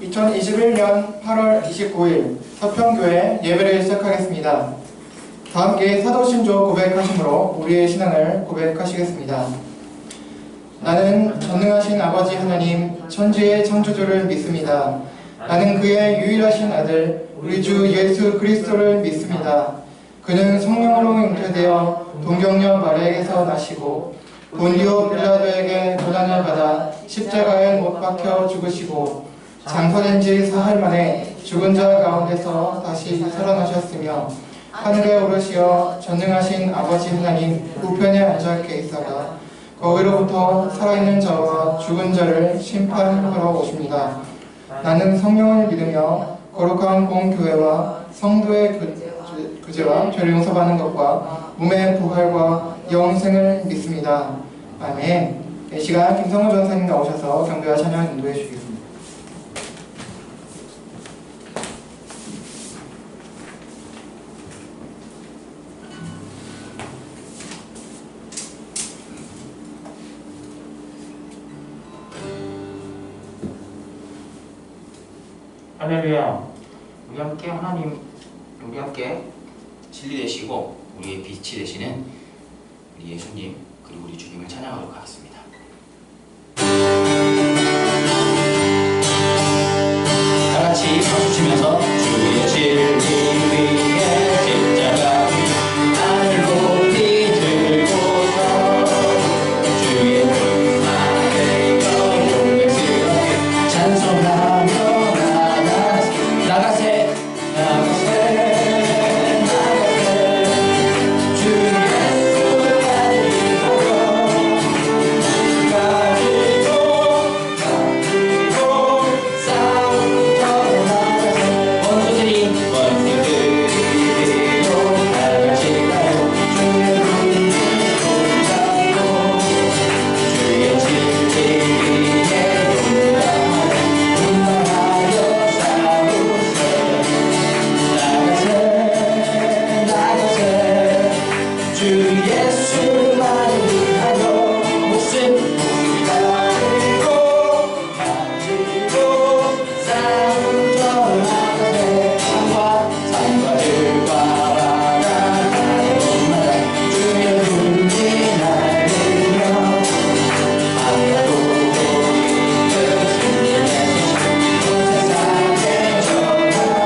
2021년 8월 29일 서평교회 예배를 시작하겠습니다. 다 함께 사도신조 고백하심으로 우리의 신앙을 고백하시겠습니다. 나는 전능하신 아버지 하나님 천지의 창조주를 믿습니다. 나는 그의 유일하신 아들 우리 주 예수 그리스도를 믿습니다. 그는 성령으로 잉태되어 동정녀 마리아에게서 나시고 본디오 빌라도에게 고난을 받아 십자가에 못 박혀 죽으시고 장사된 지 사흘 만에 죽은 자 가운데서 다시 살아나셨으며 하늘에 오르시어 전능하신 아버지 하나님 우편에 앉아 계시다가 거기로부터 살아있는 자와 죽은 자를 심판하러 오십니다. 나는 성령을 믿으며 거룩한 공교회와 성도의 구제와 죄를 용서받는 것과 몸의 부활과 영생을 믿습니다. 아멘. 이 시간 김성호 전사님 나오셔서 경배와 찬양 인도해 주시겠습니다. 할렐루야. 우리 함께 진리 되시고 우리의 빛이 되시는 우리 예수님 그리고 우리 주님을 찬양하도록 하겠습니다. 다 같이 박수 치면서 주의 진리 위에 십자가 나를 높이 들고서 주의 불쌍하게 영광스럽게 찬송하며 나가세 주 예수 가지고 싸움터로 나가세 원수들이 다같이 가요 주의 불을 붙잡고 주의 진리 위에 운동하여 주 예수만을 위하여 목숨 가지고 싸움터로 나가세 산과 들과 바다가 곳마다 주의 눈이 날리며 바다도 이끌 승리하시는 세상에 전하세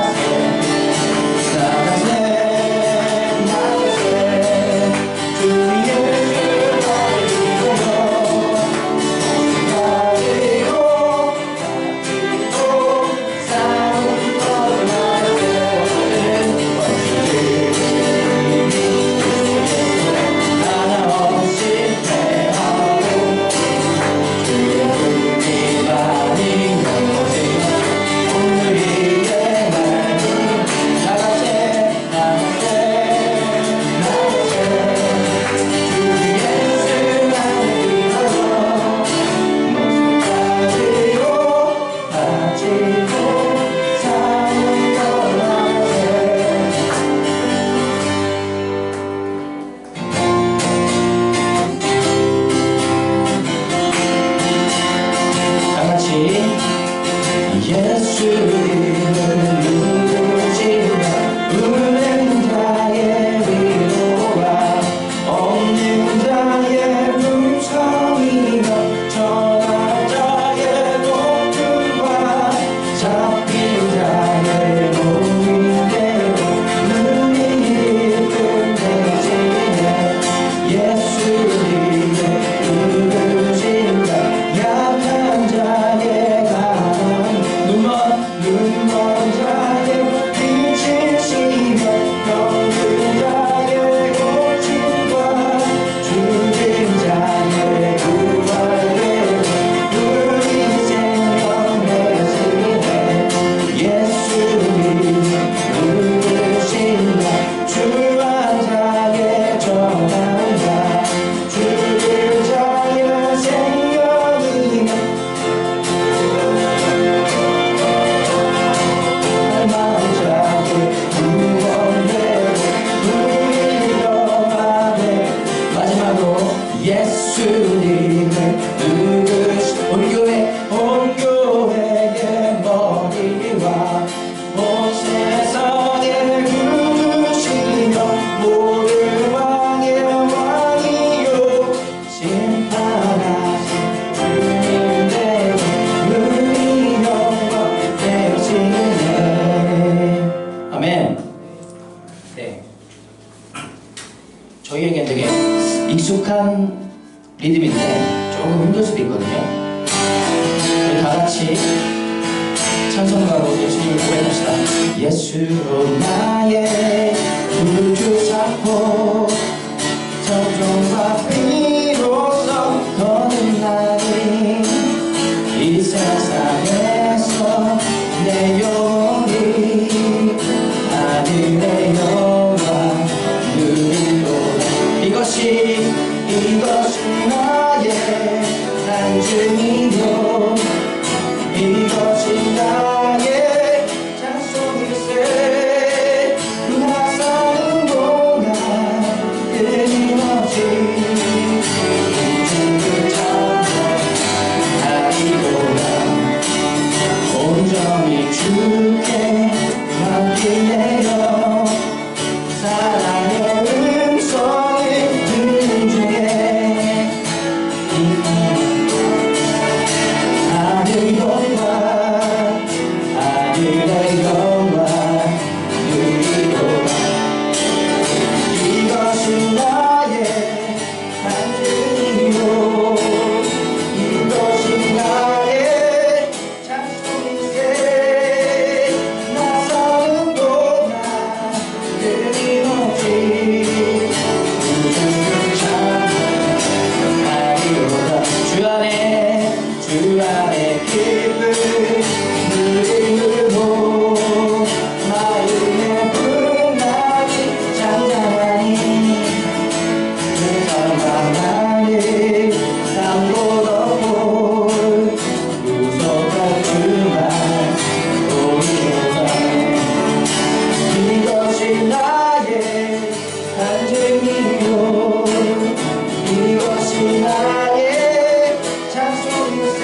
같이 찬송가로 예수님을 고백합시다. 예수로 나의 구주 삼고 정성과 피로써 거듭나니 이 세상에서 내 영혼이 하늘의 영광 누리로다. 이것이 나의 간증이요 이것이 나의 찬송일세. 나 사는 동안 끊임없이 주를 찬송하리로다. 온전히 주께 맡기네요. 사랑의 음성을 듣는 중에 하늘 영광 하늘의 영광 누리로다. 이것이 나의 간증이요 이것이 나의 찬송일세. 나 사는 동안 끊임없이 주를 찬송하리로다. 주 안에 기쁨 누리고 마음의 분량이 잔잔하니 세상과 나를 담보로 무섭다 주만 보이로다. 이것이 나의 간증이요 이것이 나의 찬송일세.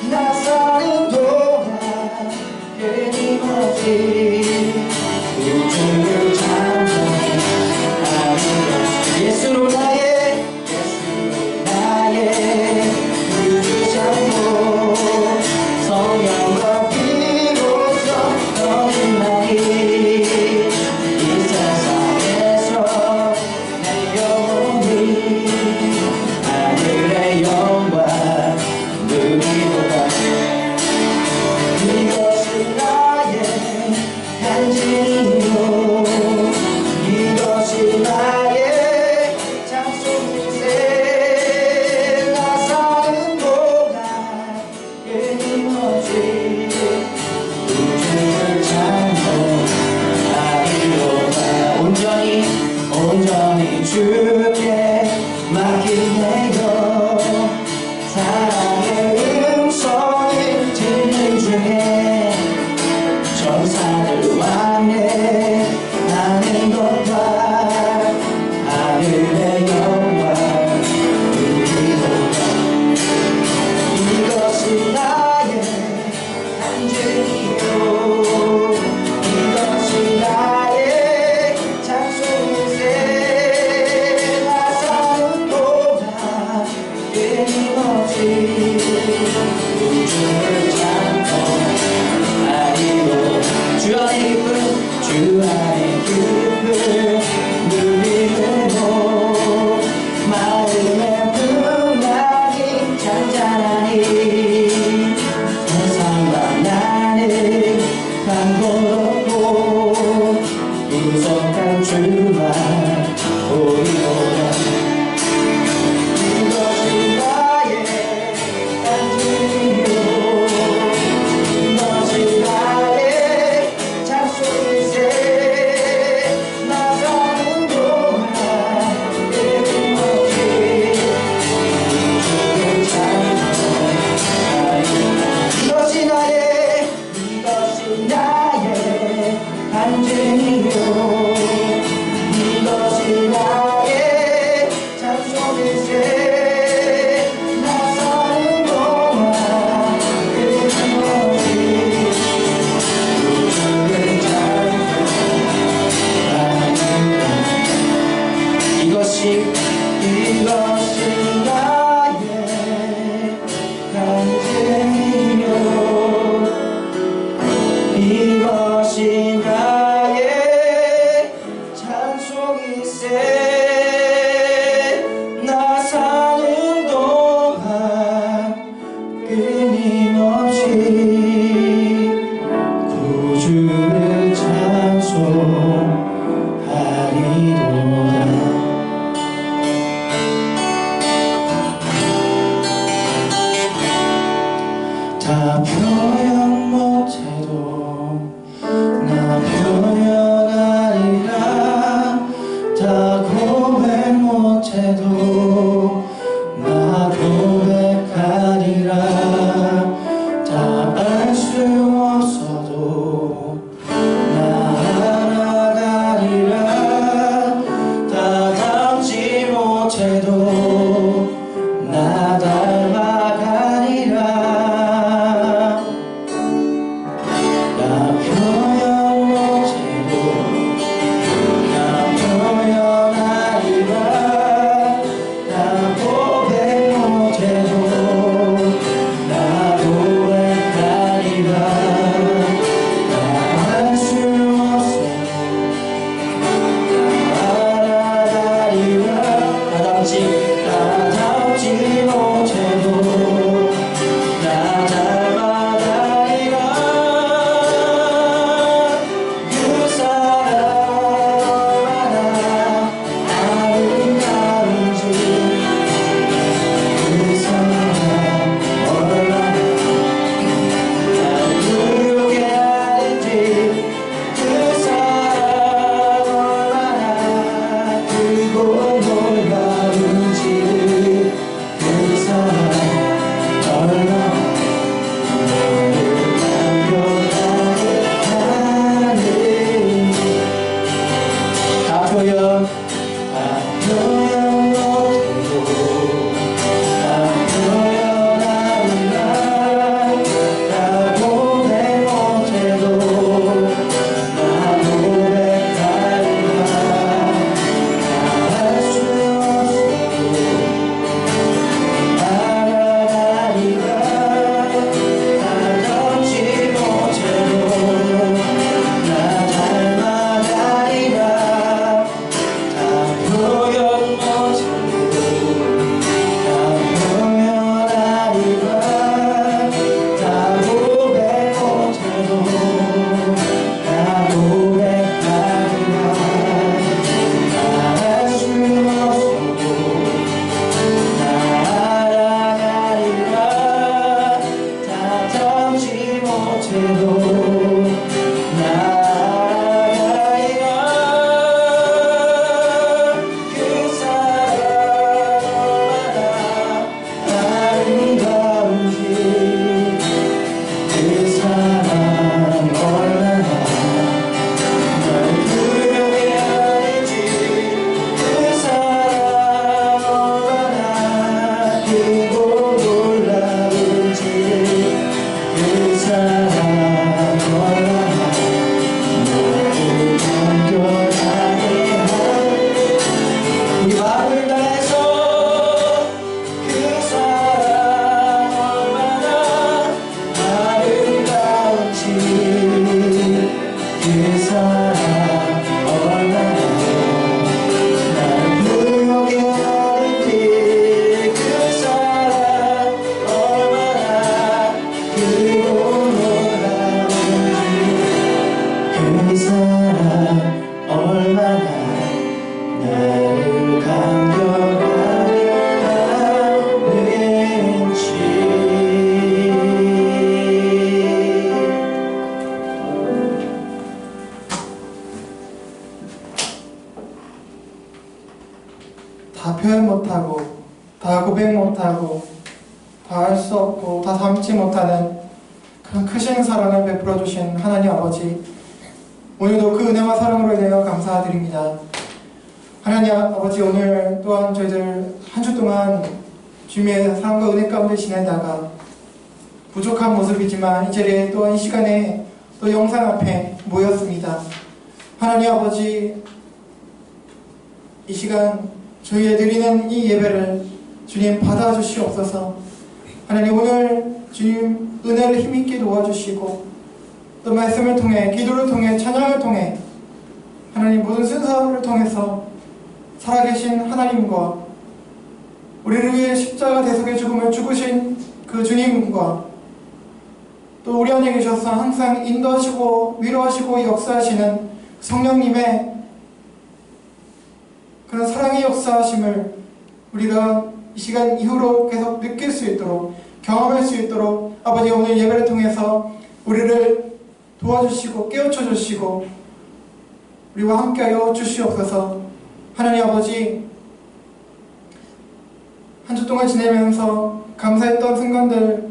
나 사는 동안 끊임없이 우주를 찬송하리라. 예수로 나의 구주 삼고 성령과 피로써 거듭나니 이 세상에서 내 영혼이 하늘의 영광 누리로다. 이것이 나의 간증이요 이것이 나의 찬송일세. 나 사는 동안 끊임없이 우주를 찬송하리로다. 온전히 주께 맡기네요. 사랑의 음성을 듣는 중에 천사들 왕래 나는 것과 하늘의 영광 누리로다. 이것이 나의 간증이요 이것이 나의 찬송일세. 나 사는 동안 끊임없이 우주를 찬송하리로다. 주 안의 기쁨 누리고 마음의 분량이 잔잔하니 세상과 나를 간고롭고 무섭단 주만 보이로다. 이것이 나의 간증이요 이것이 나의 찬송일세. 끊임없이 구주를 찬송하리로다. 다 표현 못해도 나 표현하리라. 다 고백 못해도 나 고백하리라. 다 알 수 없어도 나 알아가리라. 다 닮지 못해도 나 닮아가리라. 나 표현 못해도 나 표현하리라. 나 고백 못해도 나 고백하리라. 나 알 수 없어도 나 알아가리라. 나 닮지 못해도 나 닮아가리라. 그 사랑 얼마나 아름다운지, 그 사랑 얼마나 날 부르게 하는지, 그 사랑 얼마나 크고 놀라운지, 그 사랑 얼마나 나를 감격하게 하는지. 다 표현 못해도 다 표현하리라. 다 고백 못해도 나 고백하리라. 다 알 수 없어도 알아가리라. 다 닮지 못해도 나 닮아가리라. 다 표현 못해도 다 표현하리라. 다 고백 못해도 나 고백하리라. 다 알 수 없어도 나 알아가리라. 다 닮지 못해도 나 알아가리라. 그 사랑 얼마나 아름다운지, 그 사랑 얼마나 날 부르게 하는지, 그 사랑 얼마나 크고 놀라운지, 그 사랑 얼마나 나를 감격하게 하는지. 우리 마음을 다해서 그 사랑 얼마나 아름다운지, 그 사랑 얼마나 날 부르게 하는지, 그 사랑 얼마나 크고 놀라운지, 그 사랑 얼마나 나를 감격하게 하는지. 다 표현 못하고 다 고백 못하고 다 알 수 없고 다 담지 못하는 그런 크신 사랑을 베풀어 주신 하나님 아버지, 오늘도 그 은혜와 사랑으로 인하여 감사드립니다. 하나님 아버지, 오늘 또한 저희들 한 주 동안 주님의 사랑과 은혜 가운데 지내다가 부족한 모습이지만 이 자리에 또한 이 시간에 또 영상 앞에 모였습니다. 하나님 아버지, 이 시간 저희의 드리는 이 예배를 주님 받아주시옵소서. 하나님, 오늘 주님 은혜를 힘있게 도와주시고 또 말씀을 통해, 기도를 통해, 찬양을 통해 하나님 모든 순서를 통해서 살아계신 하나님과 우리를 위해 십자가 대속의 죽음을 죽으신 그 주님과 또 우리 안에 계셔서 항상 인도하시고 위로하시고 역사하시는 성령님의 그런 사랑의 역사하심을 우리가 이 시간 이후로 계속 느낄 수 있도록, 경험할 수 있도록 아버지 오늘 예배를 통해서 우리를 도와주시고 깨우쳐 주시고 우리와 함께하여 주시옵소서. 하나님 아버지, 한 주 동안 지내면서 감사했던 순간들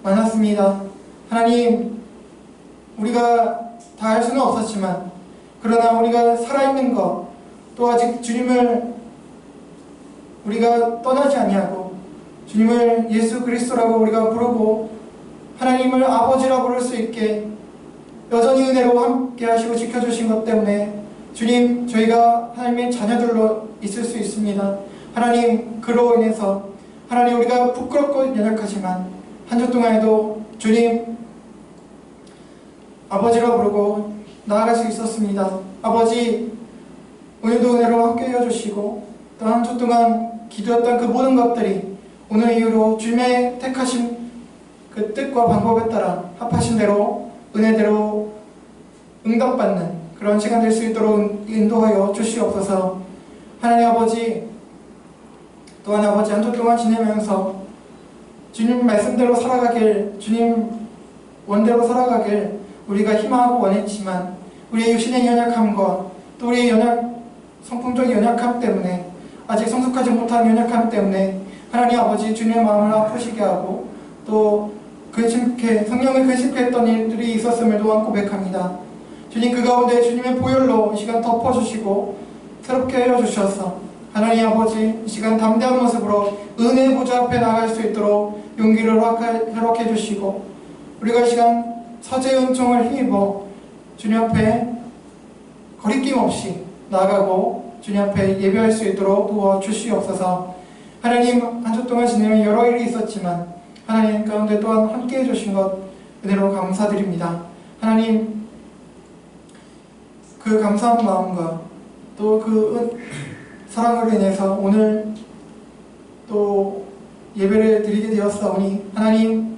많았습니다. 하나님, 우리가 다 할 수는 없었지만 그러나 우리가 살아있는 것, 또 아직 주님을 우리가 떠나지 아니하고 주님을 예수 그리스도라고 우리가 부르고 하나님을 아버지라 부를 수 있게 여전히 은혜로 함께 하시고 지켜주신 것 때문에 주님, 저희가 하나님의 자녀들로 있을 수 있습니다. 하나님, 그로 인해서 하나님, 우리가 부끄럽고 연약하지만 한 주 동안에도 주님 아버지라 부르고 나아갈 수 있었습니다. 아버지, 오늘도 은혜로 함께 해주시고 또 한 주 동안 기도했던 그 모든 것들이 오늘 이후로 주님의 택하신 그 뜻과 방법에 따라 합하신 대로 은혜대로 응답받는 그런 시간 될 수 있도록 인도하여 주시옵소서. 하나님 아버지, 또한 아버지 한 주 동안 지내면서 주님 말씀대로 살아가길, 주님 원대로 살아가길 우리가 희망하고 원했지만 우리의 육신의 연약함과 또 우리의 성품적 연약함 때문에 아직 성숙하지 못한 연약함 때문에 하나님 아버지 주님의 마음을 아프시게 하고 또 성령을 근심케 했던 일들이 있었음을 또한 고백합니다. 주님, 그 가운데 주님의 보혈로 이 시간 덮어주시고 새롭게 해주셔서 하나님 아버지 이 시간 담대한 모습으로 은혜 보좌 앞에 나갈 수 있도록 용기를 허락해 주시고 우리가 이 시간 서재의 은총을 힘입어 주님 앞에 거리낌 없이 나아가고 주님 앞에 예배할 수 있도록 도와주시옵소서. 하나님, 한 주 동안 지내면 여러 일이 있었지만 하나님 가운데 또한 함께 해주신 것 은혜로 감사드립니다. 하나님, 그 감사한 마음과 또 그 사랑으로 인해서 오늘 또 예배를 드리게 되었사오니 하나님,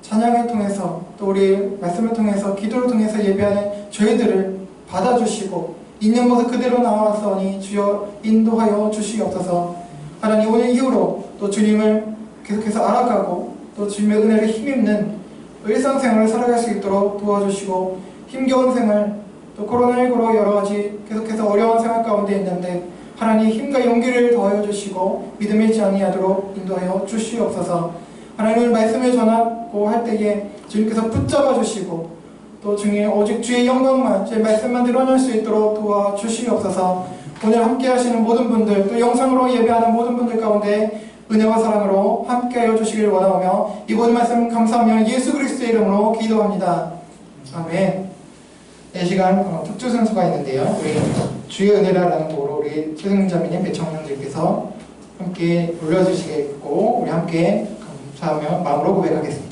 찬양을 통해서 또 우리 말씀을 통해서 기도를 통해서 예배하는 저희들을 받아주시고 있는 모습 그대로 나와서니 주여 인도하여 주시옵소서. 하나님, 오늘 이후로 또 주님을 계속해서 알아가고 또 주님의 은혜를 힘입는 일상생활을 살아갈 수 있도록 도와주시고 힘겨운 생활, 또 코로나19로 여러 가지 계속해서 어려운 생활 가운데 있는데 하나님 힘과 용기를 더하여 주시고 믿음을 잃지 아니하도록 인도하여 주시옵소서. 하나님의 말씀을 전하고 할 때에 주님께서 붙잡아 주시고 또 주님 오직 주의 영광만, 주의 말씀만 드러낼 수 있도록 도와주시옵소서. 오늘 함께 하시는 모든 분들, 또 영상으로 예배하는 모든 분들 가운데 은혜와 사랑으로 함께하여 주시길 원하오며 이 모든 말씀 감사하며 예수 그리스도의 이름으로 기도합니다. 아멘. 이 시간 특주 선수가 있는데요. 우리 주의 은혜라는 곡으로 우리 최승자매님, 배청년들께서 함께 불러주시겠고 우리 함께 감사하며 마음으로 고백하겠습니다.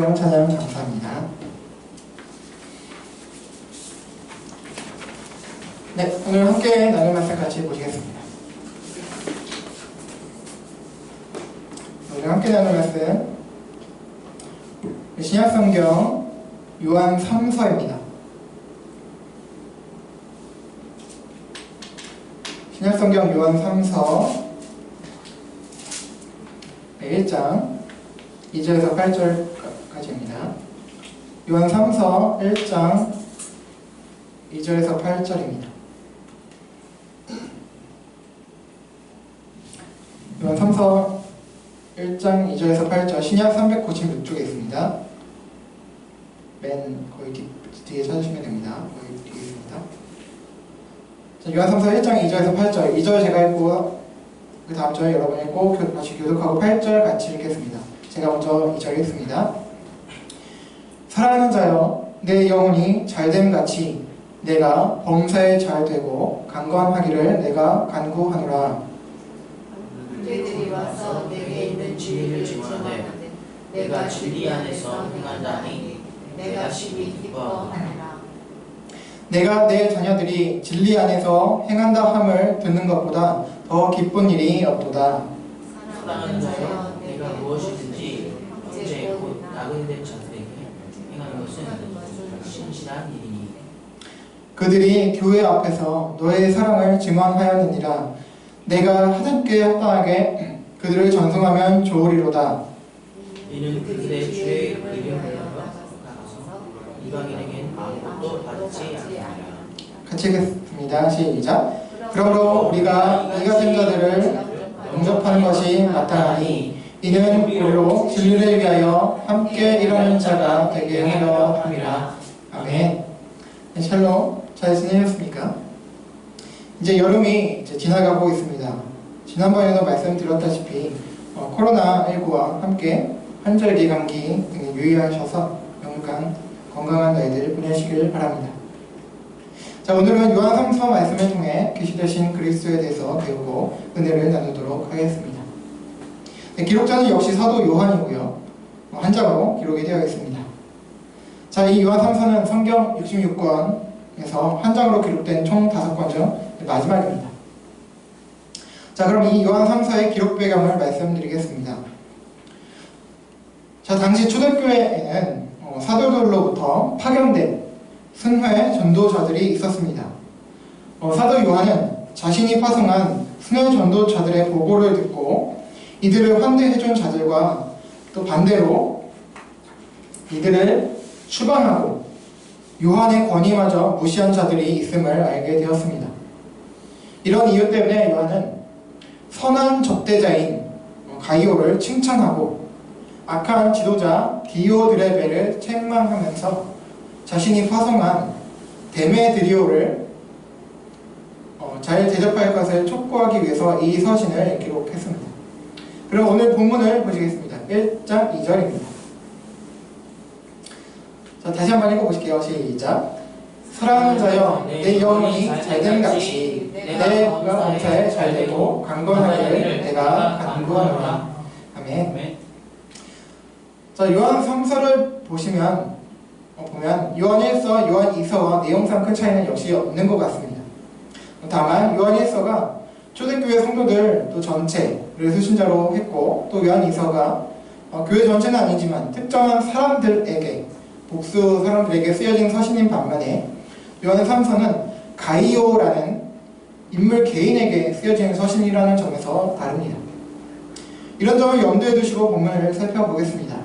성경 찬양 감사합니다. 네, 오늘 함께 나눌 말씀 같이 보시겠습니다. 오늘 함께 나눌 말씀 신약성경 요한 3서입니다. 신약성경 요한 3서 1장 2절에서 8절까지입니다. 요한 3서 1장 2절에서 8절입니다. 요한 3서 1장 2절에서 8절 신약 396쪽에 있습니다. 맨 거의 뒤에 찾으시면 됩니다. 거의 뒤에 있습니다. 자, 요한 3서 1장 2절에서 8절 2절 제가 읽고 그 다음 절 여러분이 꼭 같이 교독하고 8절 같이 읽겠습니다. 제가 먼저 2절 읽습니다. 사랑하는 자여 내 영혼이 잘됨 같이 내가 범사에 잘되고 강건하기를 내가 간구하노라. 그들이 와서 내게 있는 진리를 증언하되 내가 진리 안에서 행한다니 내가 심히 기뻐하노라. 내가 내 자녀들이 진리 안에서 행한다 함을 듣는 것보다 더 기쁜 일이 없도다. 사랑하는 자여 내가 무엇이든지 형제 곧 나그네된 자들에게 행하는 것은 신실한 일이니 그들이 교회 앞에서 너의 사랑을 증언하였느니라. 내가 하찮게 합당하게 그들을 전송하면 좋으리로다. 이는 그들의 죄의 이름을 나가서 이방인에겐 아무것도 받지 않느니라. 같이 읽겠습니다. 시작. 그러므로 우리가 이 같은 자들을 영접하는 것이 마땅하니 이는 우리로 진리를 위하여 함께 일하는 자가 되게 하려 함이라. 아멘. 네, 샬롬. 잘 지내셨습니까? 이제 여름이 이제 지나가고 있습니다. 지난번에도 말씀드렸다시피 코로나19와 함께 환절기, 감기 등에 유의하셔서 영감 건강한 나이들 보내시길 바랍니다. 자, 오늘은 요한 3서 말씀을 통해 계시되신 그리스도에 대해서 배우고 은혜를 나누도록 하겠습니다. 네, 기록자는 역시 사도 요한이고요. 한 장으로 기록이 되어 있습니다. 자, 이 요한 3서는 성경 66권에서 한 장으로 기록된 총 5권 중 마지막입니다. 자, 그럼 이 요한 3서의 기록 배경을 말씀드리겠습니다. 자, 당시 초대교회에는 사도들로부터 파견된 순회 전도자들이 있었습니다. 사도 요한은 자신이 파송한 순회 전도자들의 보고를 듣고 이들을 환대해준 자들과 또 반대로 이들을 추방하고 요한의 권위마저 무시한 자들이 있음을 알게 되었습니다. 이런 이유 때문에 요한은 선한 접대자인 가이오를 칭찬하고 악한 지도자 디오드레베를 책망하면서 자신이 파송한 데메드리오를 잘 대접할 것을 촉구하기 위해서 이 서신을 기록했습니다. 그럼 오늘 본문을 보시겠습니다. 1장 2절입니다. 자, 다시 한번 읽어보실게요. 시작. 사랑하는 자여 내 영혼이 잘됨 같이 내가 범사에 잘되고 강건하기를 내가 간구하노라. 아멘. 자, 요한 3서를 보시면 요한 1서, 요한 2서와 내용상 큰 차이는 역시 없는 것 같습니다. 다만 요한 1서가 초대교회 성도들 또 전체를 수신자로 했고 또 요한 2서가 교회 전체는 아니지만 특정한 사람들에게 복수 사람들에게 쓰여진 서신인 반면에 요한 3서는 가이오라는 인물 개인에게 쓰여진 서신이라는 점에서 다릅니다. 이런 점을 염두에 두시고 본문을 살펴보겠습니다.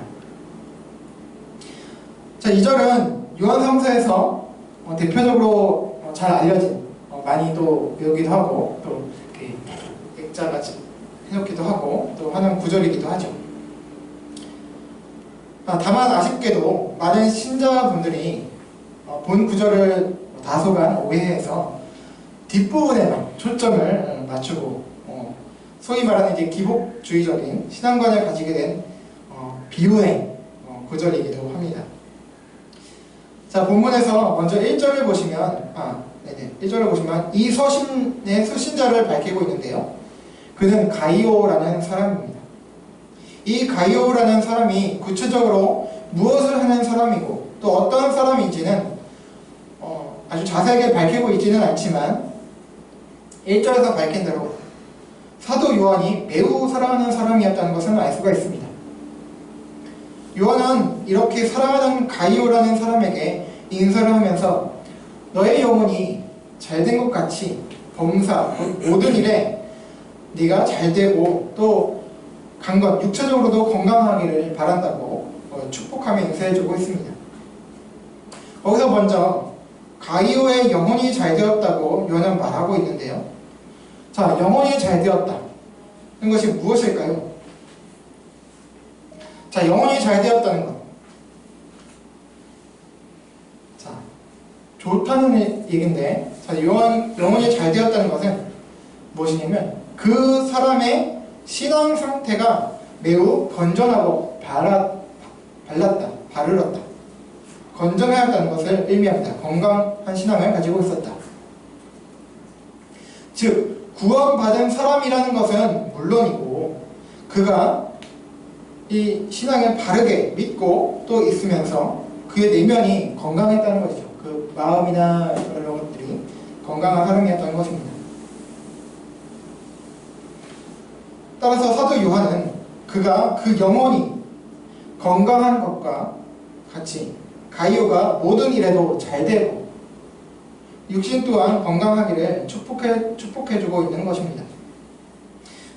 자, 2절은 요한 3서에서 대표적으로 잘 알려진 많이 또 배우기도 하고 또 이렇게 액자같이 해놓기도 하고 또 하는 구절이기도 하죠. 다만 아쉽게도 많은 신자분들이 본 구절을 다소간 오해해서 뒷부분에만 초점을 맞추고 소위 말하는 이제 기복주의적인 신앙관을 가지게 된 비운의 구절이기도 합니다. 자, 본문에서 먼저 1절을 보시면 1절을 보시면 이 서신의 수신자를 밝히고 있는데요. 그는 가이오라는 사람입니다. 이 가이오라는 사람이 구체적으로 무엇을 하는 사람이고 또 어떤 사람인지는 아주 자세하게 밝히고 있지는 않지만 1절에서 밝힌 대로 사도 요한이 매우 사랑하는 사람이었다는 것을 알 수가 있습니다. 요한은 이렇게 사랑하는 가이오라는 사람에게 인사를 하면서 너의 영혼이 잘된 것 같이 범사 모든 일에 네가 잘되고 또 강건 육체적으로도 건강하기를 바란다고 축복하며 인사해주고 있습니다. 거기서 먼저 가이오의 영혼이 잘되었다고 요한은 말하고 있는데요. 자, 영혼이 잘되었다. 이것이 무엇일까요? 자, 영혼이 잘되었다는 것. 자, 좋다는 얘기인데, 자, 영혼이 잘되었다는 것은 무엇이냐면 그 사람의 신앙 상태가 매우 건전하고 바르렀다. 건전하였다는 것을 의미합니다. 건강한 신앙을 가지고 있었다. 즉, 구원받은 사람이라는 것은 물론이고 그가 이 신앙을 바르게 믿고 또 있으면서 그의 내면이 건강했다는 것이죠. 그 마음이나 이런 것들이 건강한 사람이었다는 것입니다. 따라서 사도 요한은 그가 그 영혼이 건강한 것과 같이 가이오가 모든 일에도 잘되고 육신 또한 건강하기를 축복해주고 있는 것입니다.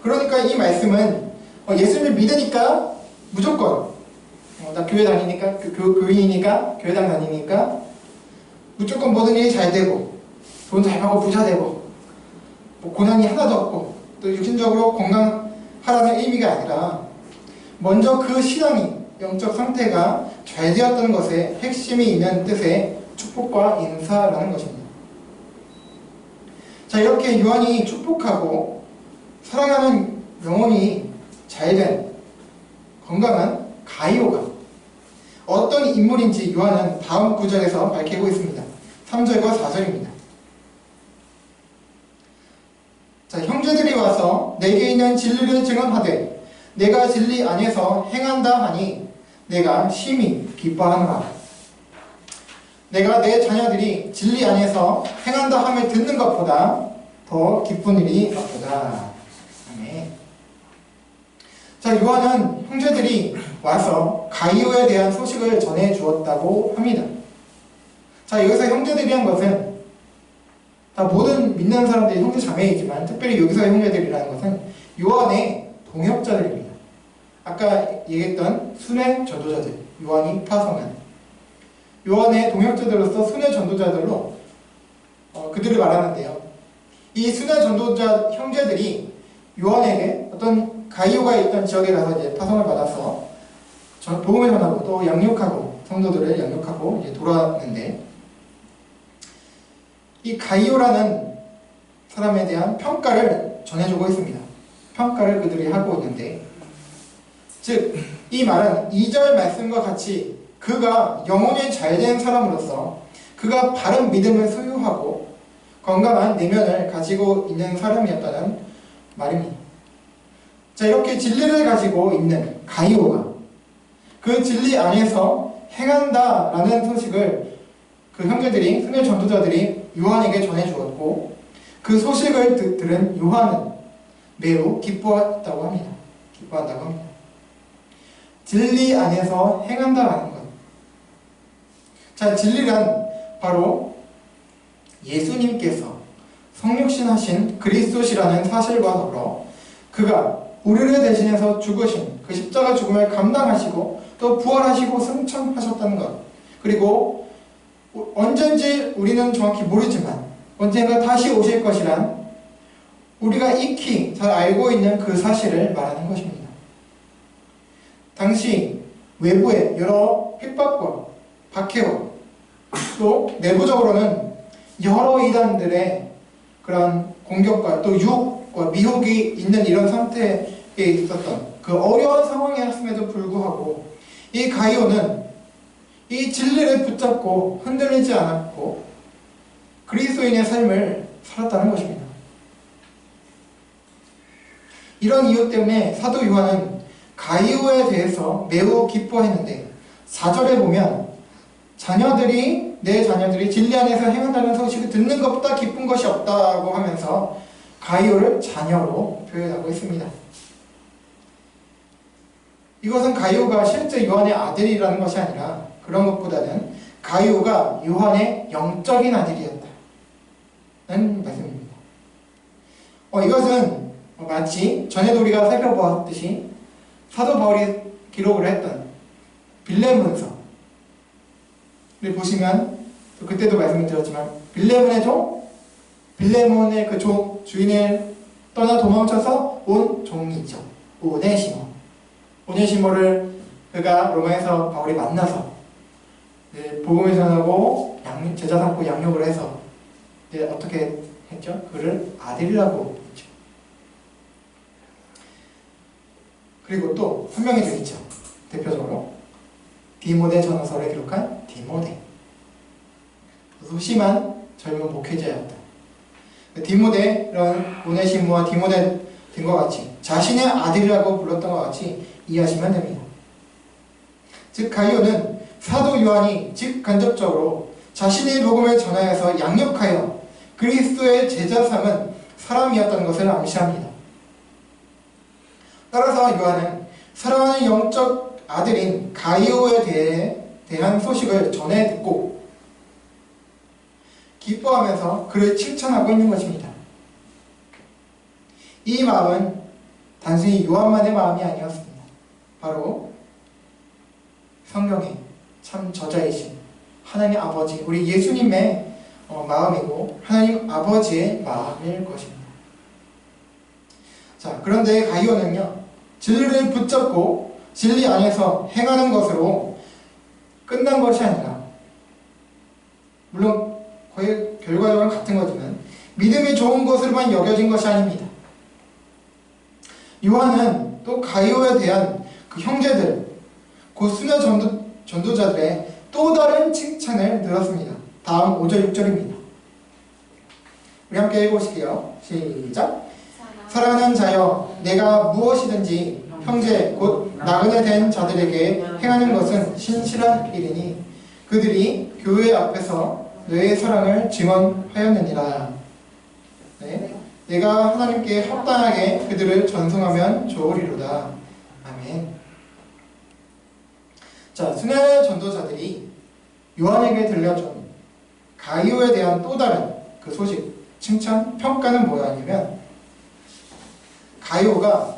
그러니까 이 말씀은 예수님을 믿으니까 무조건 나 교회 다니니까 교인이니까 교회당 다니니까 무조건 모든 일이 잘되고 돈 잘 벌고 부자 되고 뭐 고난이 하나도 없고 또 육신적으로 건강하라는 의미가 아니라 먼저 그 신앙이 영적 상태가 잘 되었다는 것에 핵심이 있는 뜻의 축복과 인사라는 것입니다. 자, 이렇게 요한이 축복하고 사랑하는 영혼이 잘된 건강한 가이오가 어떤 인물인지 요한은 다음 구절에서 밝히고 있습니다. 3절과 4절입니다. 자, 형제들이 와서 내게 있는 진리를 증언하되 내가 진리 안에서 행한다 하니 내가 심히 기뻐하노라. 내가 내 자녀들이 진리 안에서 행한다 함을 듣는 것보다 더 기쁜 일이 없도다. 아멘. 자, 요한은 형제들이 와서 가이오에 대한 소식을 전해 주었다고 합니다. 자, 여기서 형제들이란 것은 다 모든 믿는 사람들이 형제 자매이지만 특별히 여기서의 형제들이라는 것은 요한의 동역자들입니다. 아까 얘기했던 순회 전도자들, 요한이 파송한 요한의 동역자들로서 순회 전도자들로 그들을 말하는데요. 이 순회 전도자 형제들이 요한에게 어떤 가이오가 있던 지역에 가서 이제 파송을 받아서 복음을 전하고 또 양육하고 성도들을 양육하고 이제 돌아왔는데 이 가이오라는 사람에 대한 평가를 전해주고 있습니다. 평가를 그들이 하고 있는데 즉 이 말은 2절 말씀과 같이 그가 영혼이 잘된 사람으로서 그가 바른 믿음을 소유하고 건강한 내면을 가지고 있는 사람이었다는 말입니다. 자, 이렇게 진리를 가지고 있는 가이오가 그 진리 안에서 행한다라는 소식을 그 형제들이, 순회 전도자들이 요한에게 전해주었고 그 소식을 들은 요한은 매우 기뻐한다고 합니다. 진리 안에서 행한다라는 것. 자, 진리란 바로 예수님께서 성육신하신 그리스도시라는 사실과 더불어 그가 우리를 대신해서 죽으신 그 십자가 죽음을 감당하시고 또 부활하시고 승천하셨다는 것. 그리고 언젠지 우리는 정확히 모르지만 언젠가 다시 오실 것이란 우리가 익히 잘 알고 있는 그 사실을 말하는 것입니다. 당시 외부의 여러 핍박과 박해와 또 내부적으로는 여러 이단들의 그런 공격과 또 유혹과 미혹이 있는 이런 상태에 있었던 그 어려운 상황이었음에도 불구하고 이 가이오는 이 진리를 붙잡고 흔들리지 않았고 그리스도인의 삶을 살았다는 것입니다. 이런 이유 때문에 사도 요한은 가이오에 대해서 매우 기뻐했는데 4절에 보면 내 자녀들이 진리 안에서 행한다는 소식을 듣는 것보다 기쁜 것이 없다고 하면서 가이오를 자녀로 표현하고 있습니다. 이것은 가이오가 실제 요한의 아들이라는 것이 아니라 그런 것보다는 가이오가 요한의 영적인 아들이었다는 말씀입니다. 이것은 마치 전에도 우리가 살펴보았듯이 사도 바울이 기록을 했던 빌레몬서를 보시면 그때도 말씀을 드렸지만 빌레몬의 그 주인을 떠나 도망쳐서 온 종이 있죠. 오네시모를 그가 로마에서 바울이 만나서 복음을 전하고 제자 삼고 양육을 해서 어떻게 했죠? 그를 아들이라고 했죠. 그리고 또 한 명이 더 있죠. 대표적으로 디모데 전서를 기록한 디모데. 소심한 젊은 목회자였다. 디모데는 오네시모와 디모데 된 것 같이 자신의 아들이라고 불렀던 것 같이 이해하시면 됩니다. 즉 가이오는 사도 요한이 직간접적으로 자신의 복음을 전하여서 양육하여 그리스도의 제자 삼은 사람이었다는 것을 암시합니다. 따라서 요한은 사랑하는 영적 아들인 가이오에 대한 소식을 전해 듣고 기뻐하면서 그를 칭찬하고 있는 것입니다. 이 마음은 단순히 요한만의 마음이 아니었습니다. 바로 성경의 참 저자이신 하나님 아버지, 우리 예수님의 마음이고 하나님 아버지의 마음일 것입니다. 자, 그런데 가이오는요, 진리를 붙잡고 진리 안에서 행하는 것으로 끝난 것이 아니라, 물론 거의 결과적으로 같은 거지만 믿음이 좋은 것으로만 여겨진 것이 아닙니다. 요한은 또 가이오에 대한 그 형제들, 곧 순회 전도자들의 또 다른 칭찬을 들었습니다. 다음 5절 6절입니다. 우리 함께 읽어보실게요. 시작. 사랑하는 자여, 내가 무엇이든지 형제 곧 나그네 된 자들에게 행하는 것은 신실한 일이니 그들이 교회 앞에서 너의 사랑을 증언하였느니라. 네. 내가 하나님께 합당하게 그들을 전송하면 좋으리로다. 아멘. 자, 순회 전도자들이 요한에게 들려준 가이오에 대한 또 다른 그 소식, 칭찬, 평가는 뭐였냐면 가이오가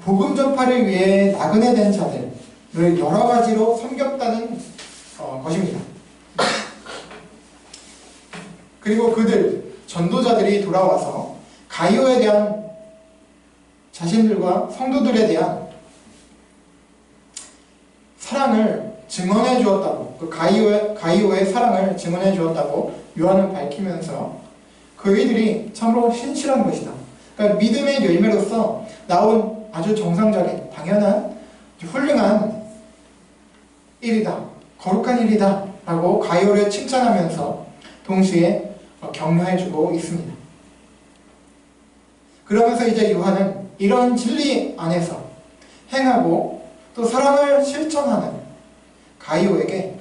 복음 전파를 위해 나그네 된 자들을 여러 가지로 섬겼다는 것입니다. 그리고 그들 전도자들이 돌아와서 가이오에 대한 자신들과 성도들에 대한 사랑을 증언해 주었다고, 그 가이오의 사랑을 증언해 주었다고 요한은 밝히면서 그이들이 참으로 신실한 것이다. 그러니까 믿음의 열매로서 나온 아주 정상적인 당연한 훌륭한 일이다, 거룩한 일이다 라고 가이오를 칭찬하면서 동시에 격려해주고 있습니다. 그러면서 이제 요한은 이런 진리 안에서 행하고 또 사랑을 실천하는 가이오에게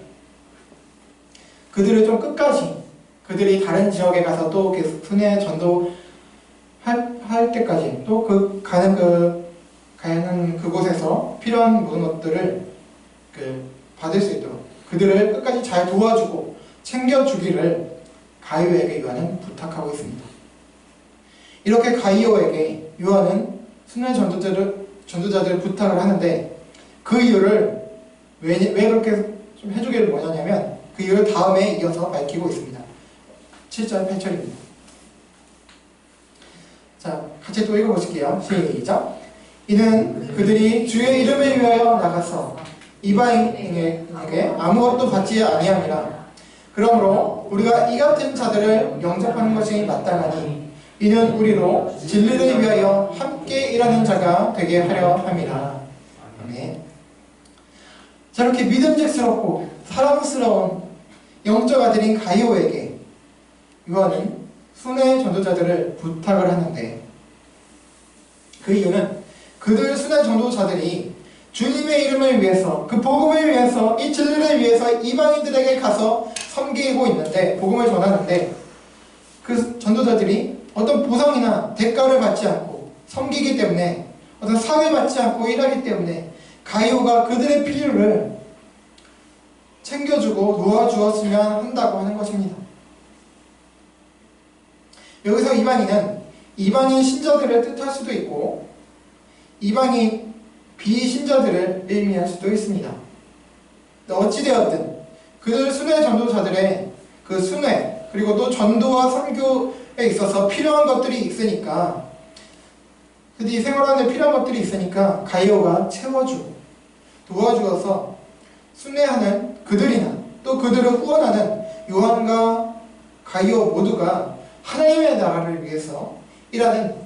그들을 좀 끝까지, 그들이 다른 지역에 가서 또 계속 순회 전도 할 때까지 또 가는 그곳에서 필요한 모든 것들을 받을 수 있도록 그들을 끝까지 잘 도와주고 챙겨주기를 가이오에게 요한은 부탁하고 있습니다. 이렇게 가이오에게 요한은 순회 전도자들을 부탁을 하는데 그 이유를 왜 그렇게 좀 해주기를 원하냐면 그 이유를 다음에 이어서 밝히고 있습니다. 7절 8절입니다. 자, 같이 또 읽어보실게요. 시작. 이는 그들이 주의 이름을 위하여 나가서 이방인에게 아무것도 받지 아니함이라. 그러므로 우리가 이 같은 자들을 영접하는 것이 마땅하니 이는 우리로 진리를 위하여 함께 일하는 자가 되게 하려 함이라. 아멘. 자, 이렇게 믿음직스럽고 사랑스러운 영적 아들인 가이오에게 요한은 순회 전도자들을 부탁을 하는데 그 이유는 그들 순회 전도자들이 주님의 이름을 위해서, 그 복음을 위해서, 이 진리를 위해서 이방인들에게 가서 섬기고 있는데, 복음을 전하는데, 그 전도자들이 어떤 보상이나 대가를 받지 않고 섬기기 때문에, 어떤 상을 받지 않고 일하기 때문에 가이오가 그들의 필요를 챙겨주고 도와주었으면 한다고 하는 것입니다. 여기서 이방인은 이방인 신자들을 뜻할 수도 있고 이방인 비신자들을 의미할 수도 있습니다. 어찌되었든 그들 순회 전도자들의 그 순회 그리고 또 전도와 선교에 있어서 필요한 것들이 있으니까 그들이 생활하는 데 필요한 것들이 있으니까 가이오가 채워주고 도와주어서 순회하는 그들이나 또 그들을 후원하는 요한과 가이오 모두가 하나님의 나라를 위해서 일하는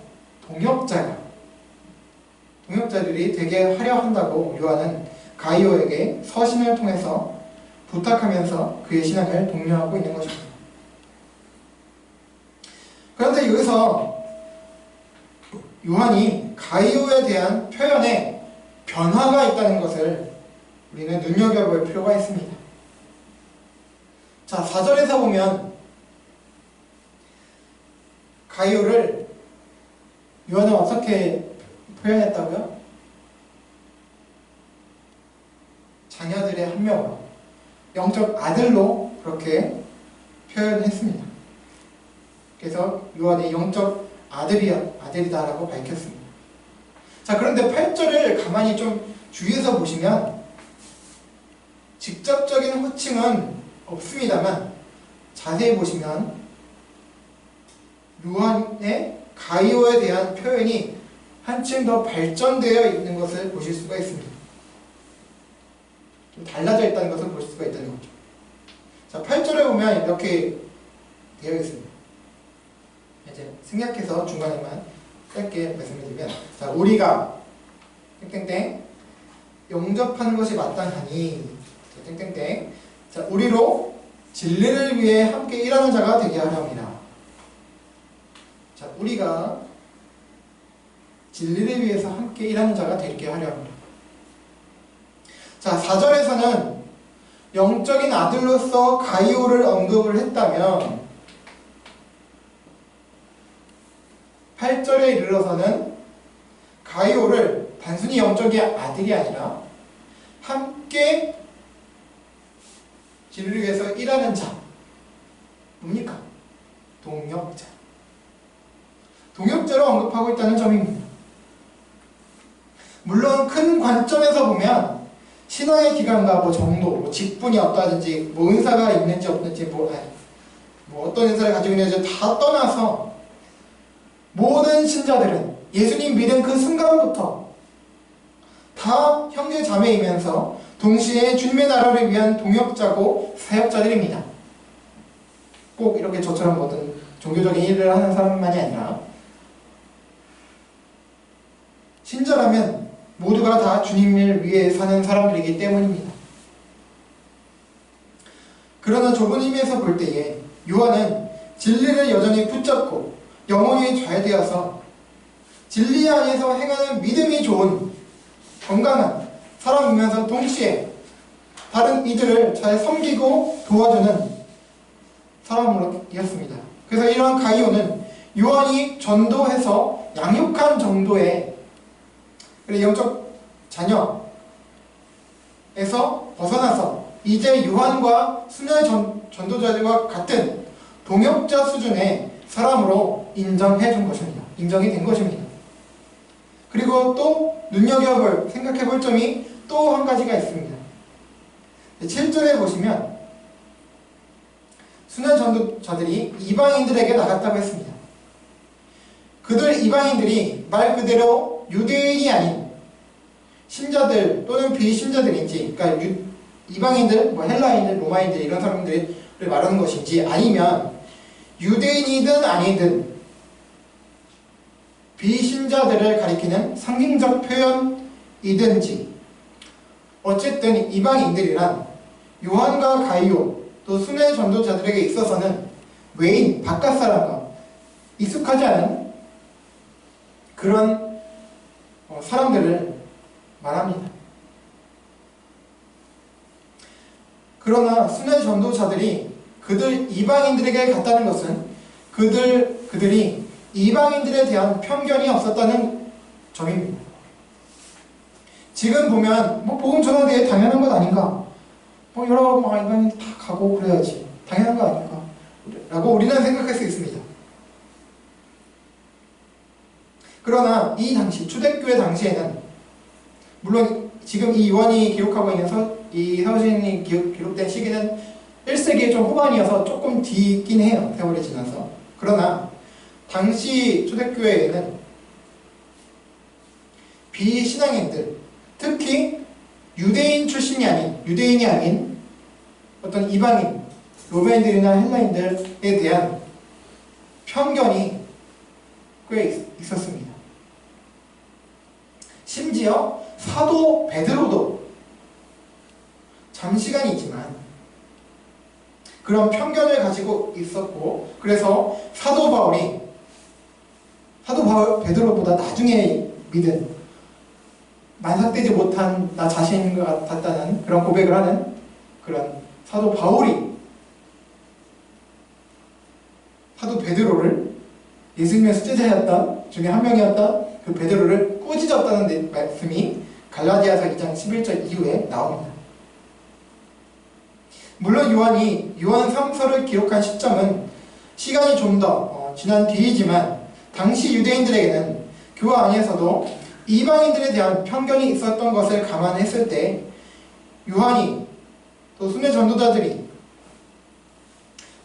동역자들이 되게 하려 한다고 요한은 가이오에게 서신을 통해서 부탁하면서 그의 신앙을 독려하고 있는 것입니다. 그런데 여기서 요한이 가이오에 대한 표현에 변화가 있다는 것을 우리는 눈여겨볼 필요가 있습니다. 자, 4절에서 보면 가이오를 요한은 어떻게 표현했다고요? 자녀들의 한 명으로, 영적 아들로 그렇게 표현했습니다. 그래서 요한이 영적 아들이다라고 밝혔습니다. 자, 그런데 8절을 가만히 좀 주의해서 보시면 직접적인 호칭은 없습니다만 자세히 보시면 요한의 가이오에 대한 표현이 한층 더 발전되어 있는 것을 보실 수가 있습니다. 좀 달라져 있다는 것을 볼 수가 있다는 거죠. 자, 8절에 보면 이렇게 되어 있습니다. 이제 생략해서 중간에만 짧게 말씀을 드리면, 자, 우리가 땡땡땡 영접하는 것이 마땅하니, 땡땡땡, 자, 우리로 진리를 위해 함께 일하는 자가 되게 하려 합니다. 자, 우리가 진리를 위해서 함께 일하는 자가 되게 하려 합니다. 자, 4절에서는 영적인 아들로서 가이오를 언급을 했다면 8절에 이르러서는 가이오를 단순히 영적인 아들이 아니라 함께 진리를 위해서 일하는 자, 뭡니까? 동역자로 언급하고 있다는 점입니다. 물론 큰 관점에서 보면 신앙의 기간과 정도, 직분이 어떠하든지, 은사가 있는지 없는지, 어떤 은사를 가지고 있는지 다 떠나서 모든 신자들은 예수님 믿은 그 순간부터 다 형제 자매이면서 동시에 주님의 나라를 위한 동역자고 사역자들입니다. 꼭 이렇게 저처럼 어떤 종교적인 일을 하는 사람만이 아니라 신자라면 모두가 다 주님을 위해 사는 사람들이기 때문입니다. 그러나 좁은 의미에서 볼 때에 요한은 진리를 여전히 붙잡고 영혼이 잘 되어서 진리 안에서 행하는 믿음이 좋은 건강한 사람이면서 동시에 다른 이들을 잘 섬기고 도와주는 사람으로였습니다. 그래서 이러한 가이오는 요한이 전도해서 양육한 정도의 영적 자녀에서 벗어나서 이제 요한과 순회 전도자들과 같은 동역자 수준의 사람으로 인정이 된 것입니다. 그리고 또 생각해볼 점이 또 한 가지가 있습니다. 7절에 보시면 순회 전도자들이 이방인들에게 나갔다고 했습니다. 그들 이방인들이 말 그대로 유대인이 아닌 신자들 또는 비신자들인지, 그러니까 이방인들, 헬라인들, 로마인들 이런 사람들을 말하는 것인지, 아니면 유대인이든 아니든 비신자들을 가리키는 상징적 표현이든지, 어쨌든 이방인들이란 요한과 가이오 또 순회 전도자들에게 있어서는 외인, 바깥 사람과 익숙하지 않은 그런 사람들을 말합니다. 그러나 순회 전도자들이 그들 이방인들에게 갔다는 것은 그들이 이방인들에 대한 편견이 없었다는 점입니다. 지금 보면 복음 전하기에 당연한 것 아닌가? 여러 이방인 다 가고 그래야지 당연한 거 아닌가? 라고 우리는 생각할 수 있습니다. 그러나 이 당시 초대교회 당시에는 물론 지금 이 요한이 기록하고 있는 이 서신이 기록된 시기는 1세기의 좀 후반이어서 조금 뒤긴 해요. 세월이 지나서. 그러나 당시 초대교회에는 비신앙인들, 특히 유대인이 아닌 어떤 이방인, 로마인들이나 헬라인들에 대한 편견이 꽤 있었습니다. 심지어 사도 베드로도 잠시간이지만 그런 편견을 가지고 있었고, 그래서 사도 베드로보다 나중에 믿은 만삭되지 못한 나 자신인 것 같다는 그런 고백을 하는 그런 사도 바울이 사도 베드로를 예수님의 수제자였던 중에 한 명이었던 그 베드로를 꾸짖었다는 말씀이 갈라디아서 2장 11절 이후에 나옵니다. 물론 요한이 요한 3서를 기록한 시점은 시간이 좀 더 지난 뒤이지만 당시 유대인들에게는 교회 안에서도 이방인들에 대한 편견이 있었던 것을 감안했을 때 요한이 또 순회 전도자들이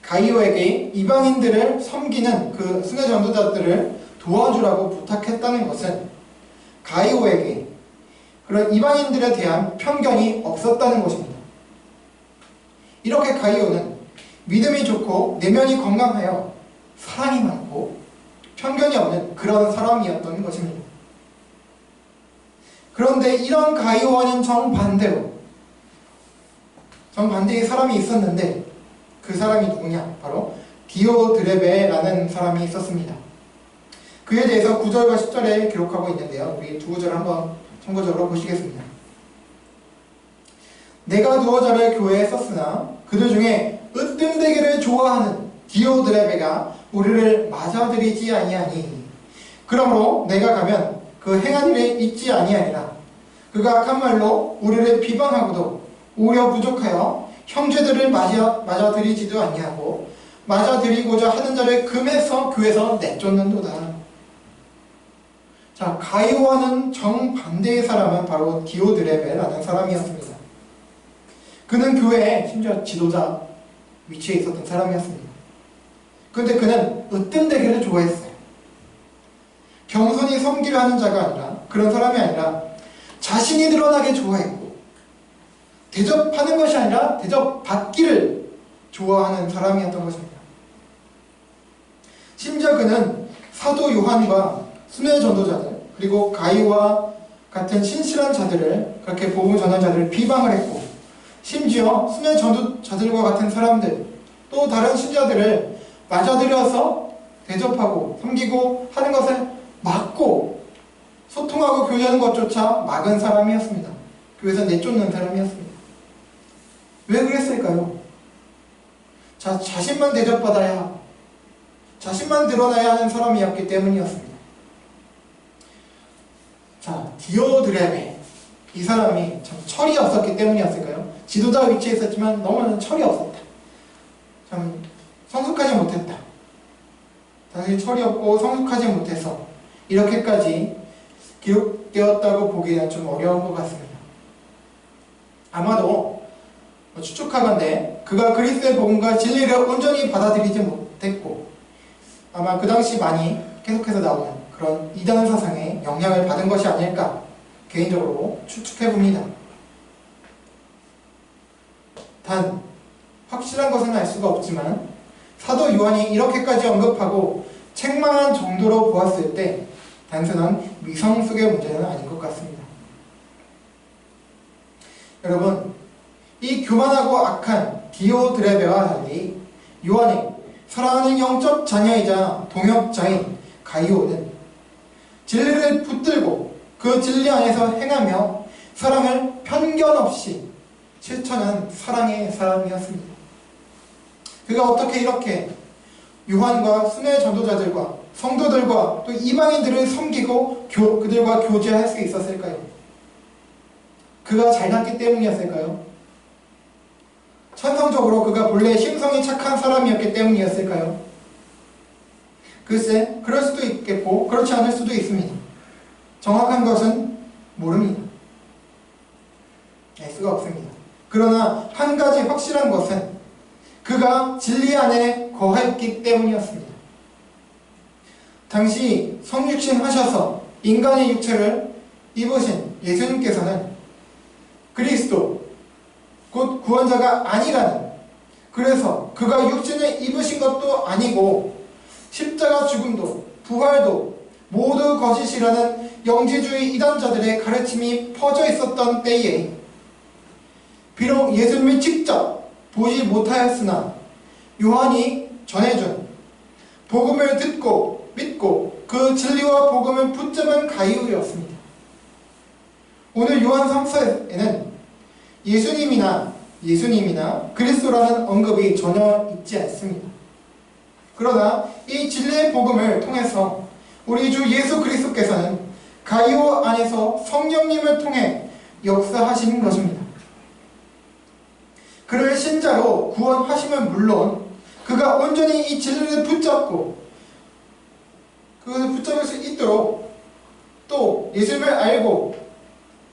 가이오에게 이방인들을 섬기는 그 순회 전도자들을 도와주라고 부탁했다는 것은 가이오에게 그런 이방인들에 대한 편견이 없었다는 것입니다. 이렇게 가이오는 믿음이 좋고 내면이 건강하여 사랑이 많고 편견이 없는 그런 사람이었던 것입니다. 그런데 이런 가이오와는 정반대의 사람이 있었는데 그 사람이 누구냐? 바로 디오드레베라는 사람이 있었습니다. 그에 대해서 9절과 10절에 기록하고 있는데요. 우리 두 구절 한번 참고적으로 보시겠습니다. 내가 두어 자를 교회에 썼으나 그들 중에 으뜸되기를 좋아하는 디오드레베가 우리를 맞아들이지 아니하니 그러므로 내가 가면 그 행한 일에 있지 아니하니라. 그가 악한 말로 우리를 비방하고도 오히려 부족하여 형제들을 맞아들이지도 아니하고 맞아들이고자 하는 자를 금해서 교회에서 내쫓는도다. 자, 가이오와는 정반대의 사람은 바로 디오드레베라는 사람이었습니다. 그는 교회에 심지어 지도자 위치에 있었던 사람이었습니다. 그런데 그는 으뜸되기를 좋아했어요. 겸손히 섬기려 하는 자가 아니라 그런 사람이 아니라 자신이 드러나게 좋아했고 대접하는 것이 아니라 대접받기를 좋아하는 사람이었던 것입니다. 심지어 그는 사도 요한과 순회 전도자들 그리고 가이와 같은 신실한 자들을 그렇게 복음 전한 자들을 비방을 했고 심지어 순회 전도자들과 같은 사람들 또 다른 신자들을 맞아들여서 대접하고 섬기고 하는 것을 막고 소통하고 교제하는 것조차 막은 사람이었습니다. 교회에서 내쫓는 사람이었습니다. 왜 그랬을까요? 자신만 대접받아야 자신만 드러나야 하는 사람이었기 때문이었습니다. 자, 디오드레베 이 사람이 참 철이 없었기 때문이었을까요? 지도자 위치에 있었지만 너무나 철이 없었다. 참 성숙하지 못했다. 당연히 철이 없고 성숙하지 못해서 이렇게까지 기록되었다고 보기에는 좀 어려운 것 같습니다. 아마도 추측하건대 그가 그리스도의 복음과 진리를 온전히 받아들이지 못했고 아마 그 당시 많이 계속해서 나오는 그런 이단 사상에 영향을 받은 것이 아닐까 개인적으로 추측해봅니다. 단 확실한 것은 알 수가 없지만 사도 요한이 이렇게까지 언급하고 책망한 정도로 보았을 때 단순한 미성숙의 문제는 아닌 것 같습니다. 여러분, 이 교만하고 악한 디오드레베와 달리 요한의 사랑하는 영적 자녀이자 동역자인 가이오는 진리를 붙들고 그 진리 안에서 행하며 사랑을 편견 없이 실천한 사랑의 사람이었습니다. 그가 어떻게 이렇게 요한과 순회 전도자들과 성도들과 또 이방인들을 섬기고 그들과 교제할 수 있었을까요? 그가 잘났기 때문이었을까요? 천성적으로 그가 본래 심성이 착한 사람이었기 때문이었을까요? 글쎄, 그럴 수도 있겠고 그렇지 않을 수도 있습니다. 정확한 것은 모릅니다. 알 수가 없습니다. 그러나 한 가지 확실한 것은 그가 진리 안에 거했기 때문이었습니다. 당시 성육신 하셔서 인간의 육체를 입으신 예수님께서는 그리스도 곧 구원자가 아니라는, 그래서 그가 육신을 입으신 것도 아니고 십자가 죽음도 부활도 모두 거짓이라는 영지주의 이단자들의 가르침이 퍼져 있었던 때에 비록 예수님을 직접 보지 못하였으나 요한이 전해준 복음을 듣고 믿고 그 진리와 복음을 붙잡은 가이오였습니다. 오늘 요한 3서에는 예수님이나 그리스도라는 언급이 전혀 있지 않습니다. 그러나 이 진리의 복음을 통해서 우리 주 예수 그리스도께서는 가이오 안에서 성령님을 통해 역사하시는 것입니다. 그를 신자로 구원하시면 물론 그가 온전히 이 진리를 붙잡고 그것을 붙잡을 수 있도록 또 예수님을 알고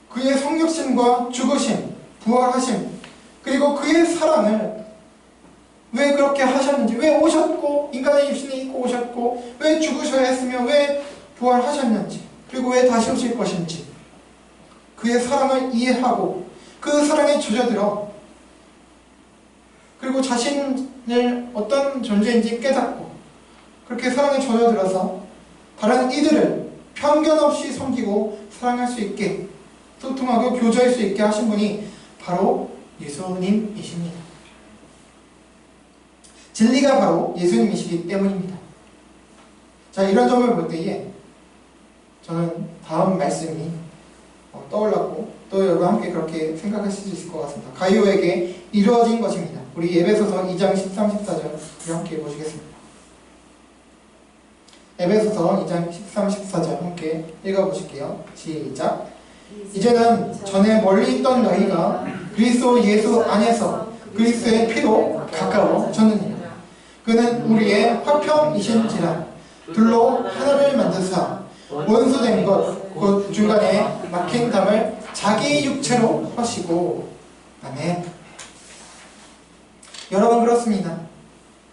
그의 성육신과 죽으심, 부활하심, 그리고 그의 사랑을 왜 그렇게 하셨는지, 왜 오셨고 인간의 육신을 입고 오셨고 왜 죽으셔야 했으며 왜 부활하셨는지, 그리고 왜 다시 오실 것인지 그의 사랑을 이해하고 그 사랑에 젖어들어 그리고 자신을 어떤 존재인지 깨닫고 그렇게 사랑에 젖어들어서 다른 이들을 편견 없이 섬기고 사랑할 수 있게 소통하고 교제할 수 있게 하신 분이 바로 예수님이십니다. 진리가 바로 예수님이시기 때문입니다. 자, 이런 점을 볼 때에 저는 다음 말씀이 떠올랐고 또 여러분 함께 그렇게 생각하실 수 있을 것 같습니다. 가이오에게 이루어진 것입니다. 우리 에베소서 2장 13, 14절을 함께 보시겠습니다. 에베소서 2장 13, 14절 함께 읽어보실게요. 시작. 이제는 전에 멀리 있던 너희가 그리스도 예수 안에서 그리스도의 피로 가까워졌느니라. 그는 우리의 화평이신지라 둘로 하나를 만드사 원수된 것 곧 중간에 막힌 담을 자기 육체로 하시고. 아멘. 여러분, 그렇습니다.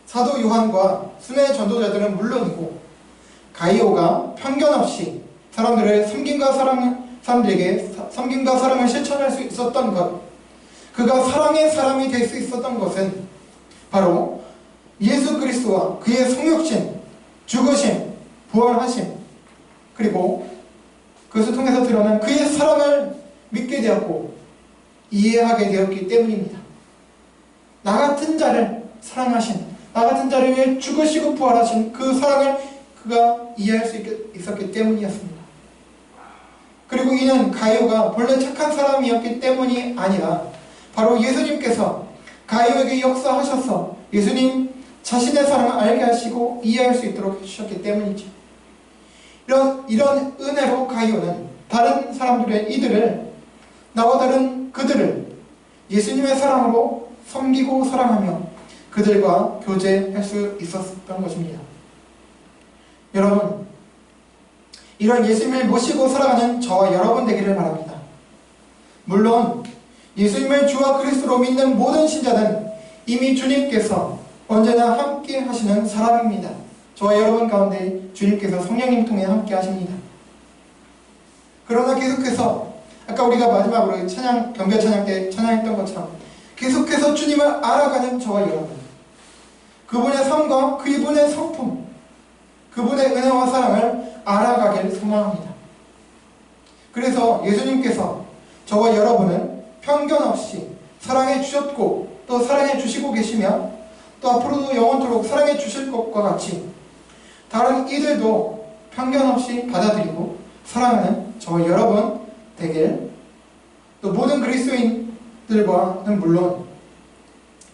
사도 요한과 순회 전도자들은 물론이고 가이오가 편견 없이 사람들에게 섬김과 사랑을 실천할 수 있었던 것, 그가 사랑의 사람이 될 수 있었던 것은 바로 예수 그리스도와 그의 성육신, 죽으심, 부활하심, 그리고 그것을 통해서 드러난 그의 사랑을 믿게 되었고 이해하게 되었기 때문입니다. 나 같은 자를 사랑하신, 나 같은 자를 위해 죽으시고 부활하신 그 사랑을 그가 이해할 수 있었기 때문이었습니다. 그리고 이는 가이오가 본래 착한 사람이었기 때문이 아니라 바로 예수님께서 가이오에게 역사하셔서 예수님 자신의 사랑을 알게 하시고 이해할 수 있도록 해주셨기 때문이죠. 이런 은혜로 가이오는 다른 사람들의 이들을, 나와 다른 그들을 예수님의 사랑으로 섬기고 사랑하며 그들과 교제할 수 있었던 것입니다. 여러분, 이런 예수님을 모시고 살아가는 저와 여러분 되기를 바랍니다. 물론 예수님을 주와 그리스도로 믿는 모든 신자는 이미 주님께서 언제나 함께 하시는 사람입니다. 저와 여러분 가운데 주님께서 성령님 통해 함께 하십니다. 그러나 계속해서 아까 우리가 마지막으로 경배 찬양 때 찬양했던 것처럼 계속해서 주님을 알아가는 저와 여러분, 그분의 삶과 그분의 성품, 그분의 은혜와 사랑을 알아가길 소망합니다. 그래서 예수님께서 저와 여러분을 편견 없이 사랑해 주셨고 또 사랑해 주시고 계시며 또 앞으로도 영원토록 사랑해 주실 것과 같이 다른 이들도 편견 없이 받아들이고 사랑하는 저와 여러분 되길, 또 모든 그리스도인들과는 물론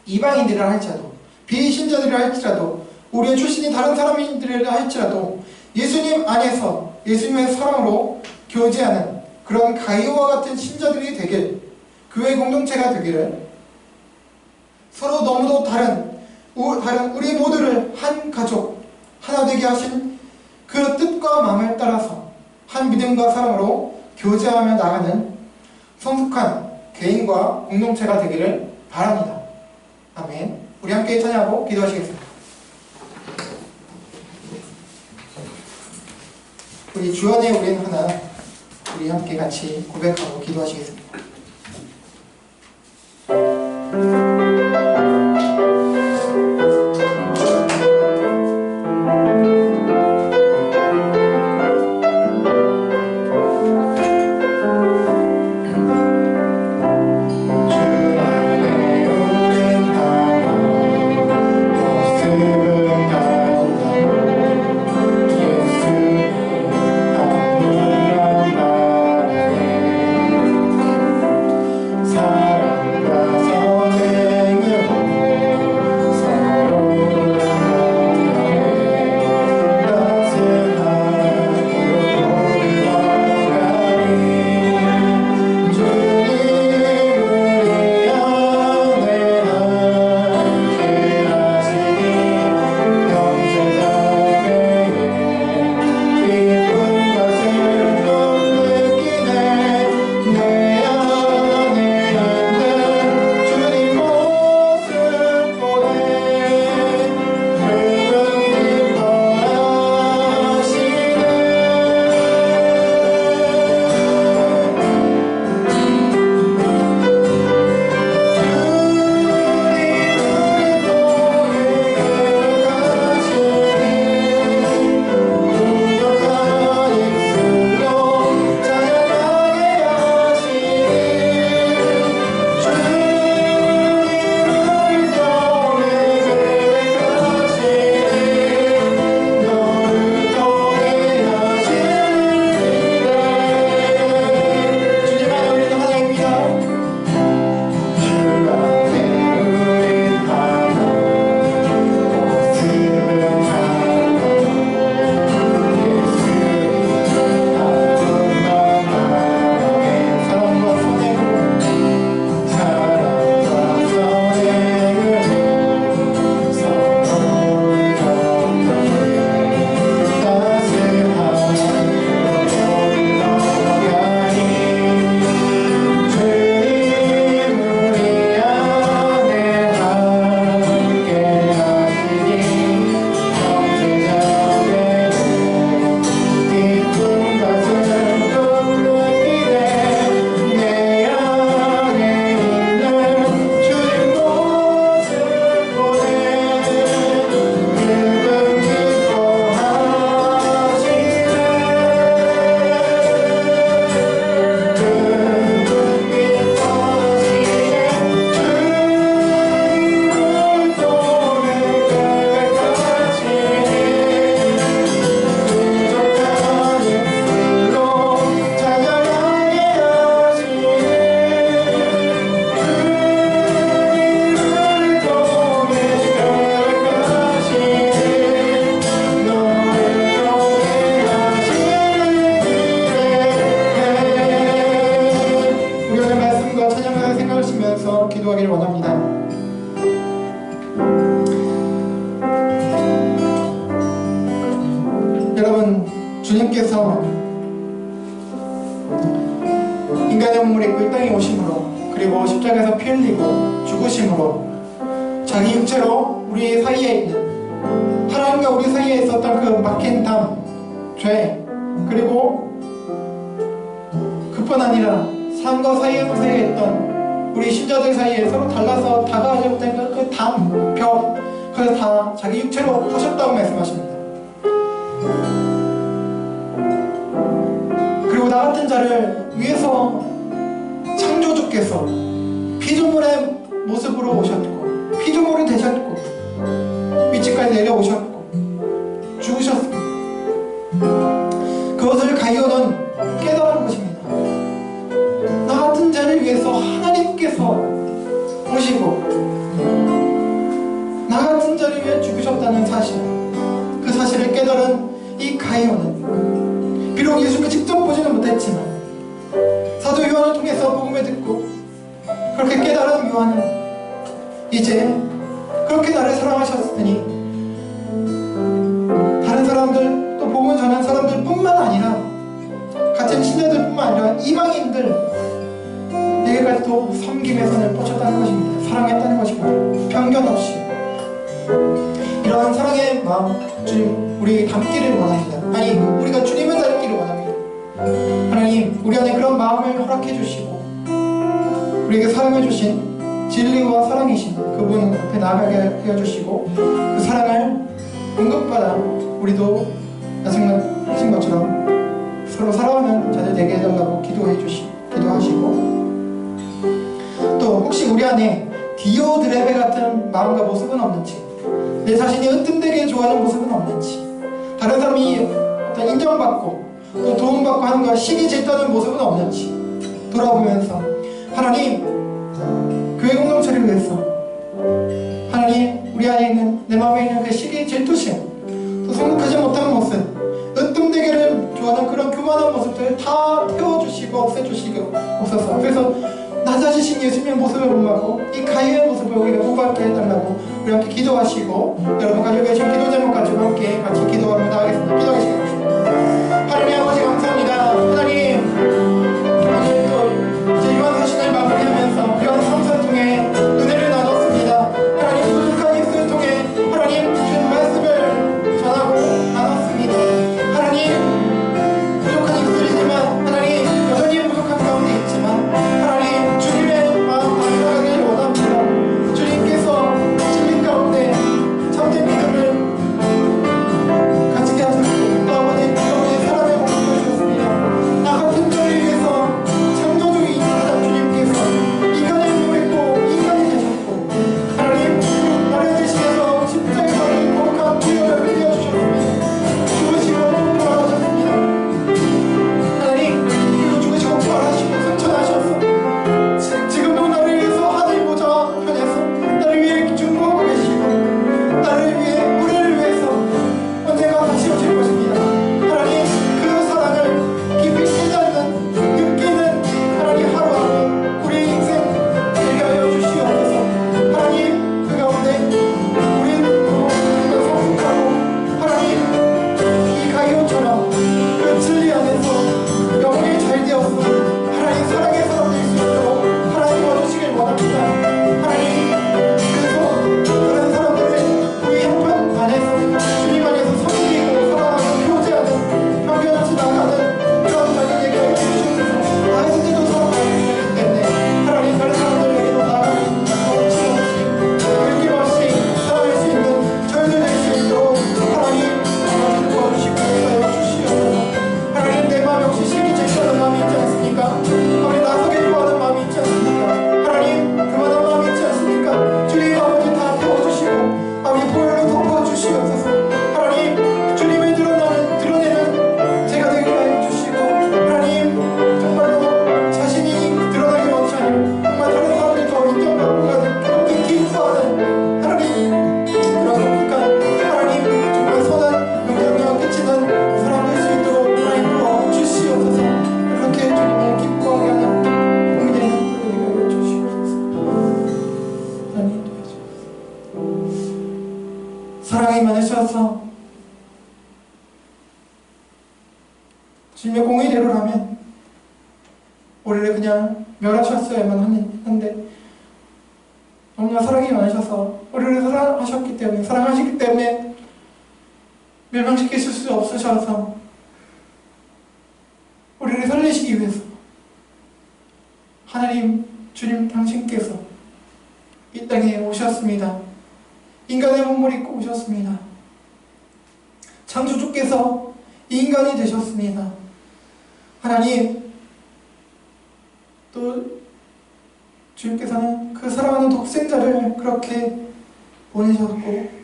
이방인들이라 할지라도, 비신자들이라 할지라도, 우리의 출신이 다른 사람들이라 할지라도 예수님 안에서 예수님의 사랑으로 교제하는 그런 가이오와 같은 신자들이 되길, 교회 공동체가 되기를, 서로 너무도 다른 우리 모두를 한 가족 하나 되게 하신 그 뜻과 마음을 따라서 한 믿음과 사랑으로 교제하며 나가는 성숙한 개인과 공동체가 되기를 바랍니다. 아멘. 우리 함께 찬양하고 기도하시겠습니다. 우리 주 안에 우리는 하나, 우리 함께 같이 고백하고 기도하시겠습니다. 기도하기를 원합니다. 여러분, 주님께서 인간의 몸을 입고 이 땅에 오심으로, 그리고 십자가에서 피 흘리고 죽으심으로 자기 육체로 우리 사이에 있는, 하나님과 우리 사이에 있었던 그 막힌 담, 죄, 그리고 그뿐 아니라 삶과 사이에 있던 우리 신자들 사이에 서로 달라서 다가가지 못했던 그 담, 벽, 그래서 다 자기 육체로 푸셨다고 말씀하십니다. 그리고 나 같은 자를 위해서 창조주께서 피조물의 모습으로 오셨고, 피조물이 되셨고, 위치까지 내려오셨고, 죽으셨습니다. 그것을 가이오는 깨달았고 그 사실을 깨달은 이 가이오는 비록 예수께 직접 보지는 못했지만 사도 요한을 통해서 복음을 듣고 그렇게 깨달은 요한은 이제 그렇게 나를 사랑하셨으니 다른 사람들 또 복음을 전하는 사람들 뿐만 아니라 같은 신자들 뿐만 아니라 이방인들에게까지도 섬김의 선을 뻗쳤다는 것입니다. 사랑했다는 것입니다. 편견 없이. 이러한 사랑의 마음 주님 우리 담기를 원합니다. 아니 우리가 주님을 닮기를 원합니다. 하나님 우리 안에 그런 마음을 허락해 주시고 우리에게 사랑해 주신 진리와 사랑이신 그분 앞에 나아가게 하여 주시고 그 사랑을 공급받아 우리도 말씀하신 것처럼 서로 사랑하는 자들 되게 해달라고 기도하시고 또 혹시 우리 안에 디오드레베 같은 마음과 모습은 없는지 내 자신이 으뜸되게 좋아하는 모습은 없는지 다른 사람이 어떤 인정받고 또 도움받고 하는 것 시기 질투하는 모습은 없는지 돌아보면서 하나님 교회 공동체를 위해서 하나님 우리 안에 있는 내 마음에 있는 그 시기 질투심 또 성숙하지 못한 모습 으뜸되기를 좋아하는 그런 교만한 모습들을 다 태워주시고 없애주시고 없어서 그래서 낮아지신 예수님의 모습을 본받고 이 가이의 모습을 우리가 본받게 해달라고 우리 함께 기도하시고 여러분 가지고 계신 기도 제목 가지고 함께 같이 기도하며 나가겠습니다. 기도하기 시작합니다. 하나님 아버지 감사합니다. 하나님 오늘 또 이제 요한 서신을 마무리하면서 요한 3서를 통해 은혜를 나눴습니다. 하나님 부족한 입술을 통해 하나님 주신 말씀을 전하고 나눴습니다. 하나님 부족한 입술이지만 하나님 여전히 부족한 가운데 있지만 하나님 주님의 마음 받아가길 원합니다. 주님께서 진리 가운데 참된 믿음을 가지게 하셨고 또 아버지 사람의 몸을 주셨습니다. 나 같은 자를 위해서 창조주인 하나님 주님께서 인간을 부했고 인간이 되셨고 하나님 나를 대신해서 십자가의 거룩한 피를 흘려주셨습니다. 죽으시고 부활하셨습니다. 하나님 그리고 죽으시고 부활하시고 승천하셔서 지금도 나를 위해서 하늘 보좌 편에서 나를 위해 중보하고 계시고 나를 위해 우리를 위해서 언제가 다시 오실 것입니다. 하나님 그 사랑을 깊이 깨닫는 느끼는 하나님 하루하루 우리 인생 되게 하여 주시옵소서. 하나님 그 가운데 우리도 성숙하고 하나님 이 가이오처럼 그 진리 안에서 영혼이 잘 되어서 하나님 사랑의 사람 될 수 있도록 하나님 도와주시길 원합니다. 하나님 그래서 그런 사람들을 우리 형편 안에서 주님 안에서 섬기고 사랑하고 교제하는 편견없이 나가는 그런 자들 되게 하여 주시옵소서. 나 스스로도 사랑하기 때문에 하나님 다른 사람들에게도 나아가는 거침없이 끊김없이 사랑할 수 있는 저희들 될 수 있도록 하나님 도와주시고 하여 주시옵소서. 하나님 내 마음 역시 시기 질투하는 마음이 있지 않습니까? 아버지 나서게 좋아하는 마음이 있지 않습니까? 하나님 그만한 마음이 있지 않습니까? 주님 아버지 다 태워주시고 아버지 보혈로 덮어주시옵소서. 하나님 주님을 드러내는 제가 되게 하여 주시고 하나님 정말로 자신이 드러나기 원치 않으면 정말 다른 사람들도 인정받고 가는 그렇게 기뻐하는 하나님 그런 행복한 하나님 정말 선한 영향력을 끼치는 사람 될 수 있도록 하나님 도와주시옵소서. 그렇게 주님을 기뻐하게 하는 복이 되는 그들에게 하여 주시옵소서. 하나님 도와주옵소서. 사랑이 많으셔서 주님의 공의대로라면 우리를 그냥 멸하셨어야만 한데 너무나 사랑이 많으셔서 우리를 사랑하시기 때문에 멸망시키실 수 없으셔서 우리를 살리시기 위해서 하나님 주님 당신께서 이 땅에 오셨습니다. 인간의 몸을 입고 오셨습니다. 창조주께서 인간이 되셨습니다. 하나님 또 주님께서는 그 사랑하는 독생자를 그렇게 보내셨고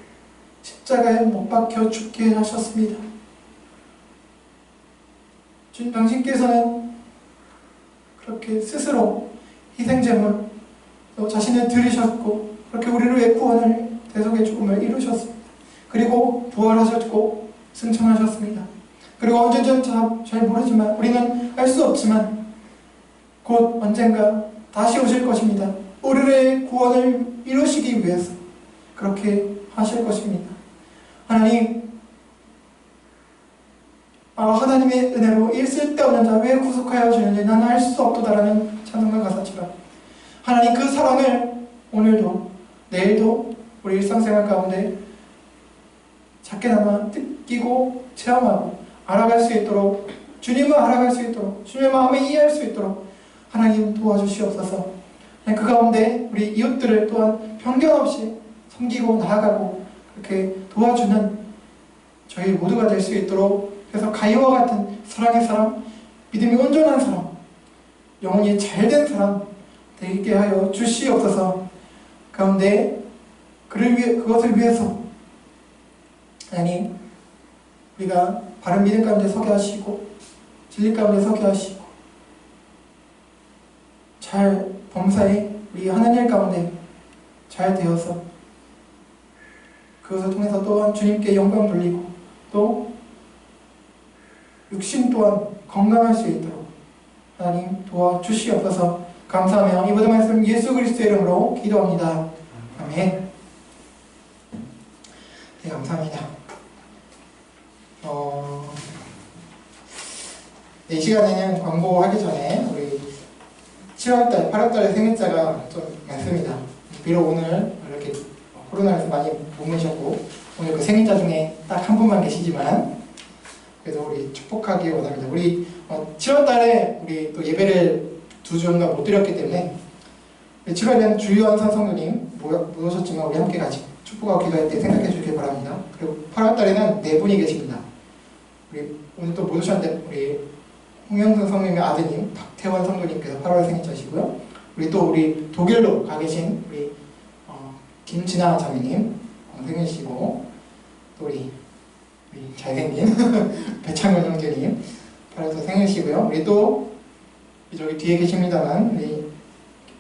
십자가에 못 박혀 죽게 하셨습니다. 주님 당신께서는 그렇게 스스로 희생제물 또 자신을 들이셨고 그렇게 우리를 위해 구원을 대속의 죽음을 이루셨습니다. 그리고 부활하셨고 승천하셨습니다. 그리고 언제든지 잘 모르지만 우리는 알 수 없지만 곧 언젠가 다시 오실 것입니다. 우리의 구원을 이루시기 위해서 그렇게 하실 것입니다. 하나님의 은혜로 이 쓸데없는 자 왜 구속하여 주는지 나는 알 수 없도다라는 찬송가 가사처럼 하나님 그 사랑을 오늘도 내일도 우리 일상생활 가운데 작게나마 느끼고 체험하고 알아갈 수 있도록 주님을 알아갈 수 있도록 주님의 마음을 이해할 수 있도록 하나님 도와주시옵소서. 그 가운데 우리 이웃들을 또한 편견 없이 섬기고 나아가고 그렇게 도와주는 저희 모두가 될 수 있도록 그래서 가이와 같은 사랑의 사람, 믿음이 온전한 사람, 영혼이 잘된 사람 되게 하여 주시옵소서. 가운데 그것을 위해서 하나님 우리가 바른 믿음 가운데 서게 하시고 진리 가운데 서게 하시고 잘 범사에 우리 하나님 가운데 잘 되어서 그것을 통해서 또한 주님께 영광 돌리고 또 육신 또한 건강할 수 있도록 하나님 도와주시옵소서. 감사하며 이 모든 말씀 예수 그리스도의 이름으로 기도합니다. 아멘. 네, 감사합니다. 이 시간에는 광고하기 전에 우리 7월달, 8월달에 생일자가 좀 많습니다. 비록 오늘 이렇게 코로나에서 많이 못 모셨고 오늘 그 생일자 중에 딱 한 분만 계시지만 그래서 우리 축복하기 원합니다. 우리 7월달에 우리 또 예배를 2주인가 못 드렸기 때문에 7월에는 주요한 성도님 못 오셨지만 우리 함께 같이 축복하고 기도할 때 생각해 주시기 바랍니다. 그리고 8월달에는 4분이 계십니다. 우리 오늘 또 못 오셨는데 우리 홍영선 성님의 아드님 박태원 성도님께서 8월 생일자시고요. 우리 독일로 가 계신 우리 김진아 자매님 생일이시고 또 우리 잘생긴 배창근 형제님 8월 생일이시고요. 우리 또 저기 뒤에 계십니다만 우리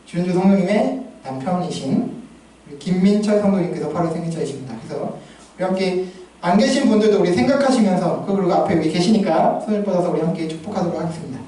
주은주 성도님의 남편이신 우리 김민철 성도님께서 8월 생일자이십니다. 그래서 우리 함께 안 계신 분들도 우리 생각하시면서 그리고 앞에 우리 계시니까 손을 뻗어서 우리 함께 축복하도록 하겠습니다.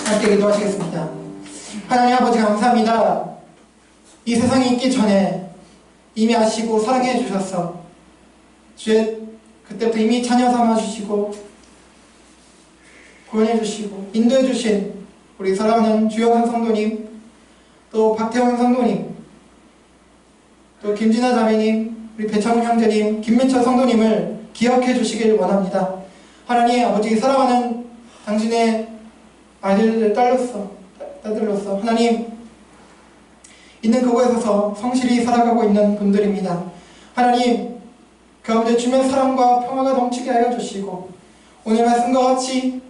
함께 기도하시겠습니다. 하나님 아버지 감사합니다. 이 세상이 있기 전에 이미 아시고 사랑해 주셔서 주의 그때부터 이미 자녀 삼아 주시고 구원해 주시고 인도해 주신 우리 사랑하는 주영선 성도님, 또 박태원 성도님, 또 김진아 자매님, 우리 배창훈 형제님, 김민철 성도님을 기억해 주시길 원합니다. 하나님 아버지 사랑하는 당신의 아들들 딸들로서 하나님 있는 그곳에 서서 성실히 살아가고 있는 분들입니다. 하나님 가운데 주의 사랑과 평화가 넘치게 하여 주시고 오늘 말씀과 같이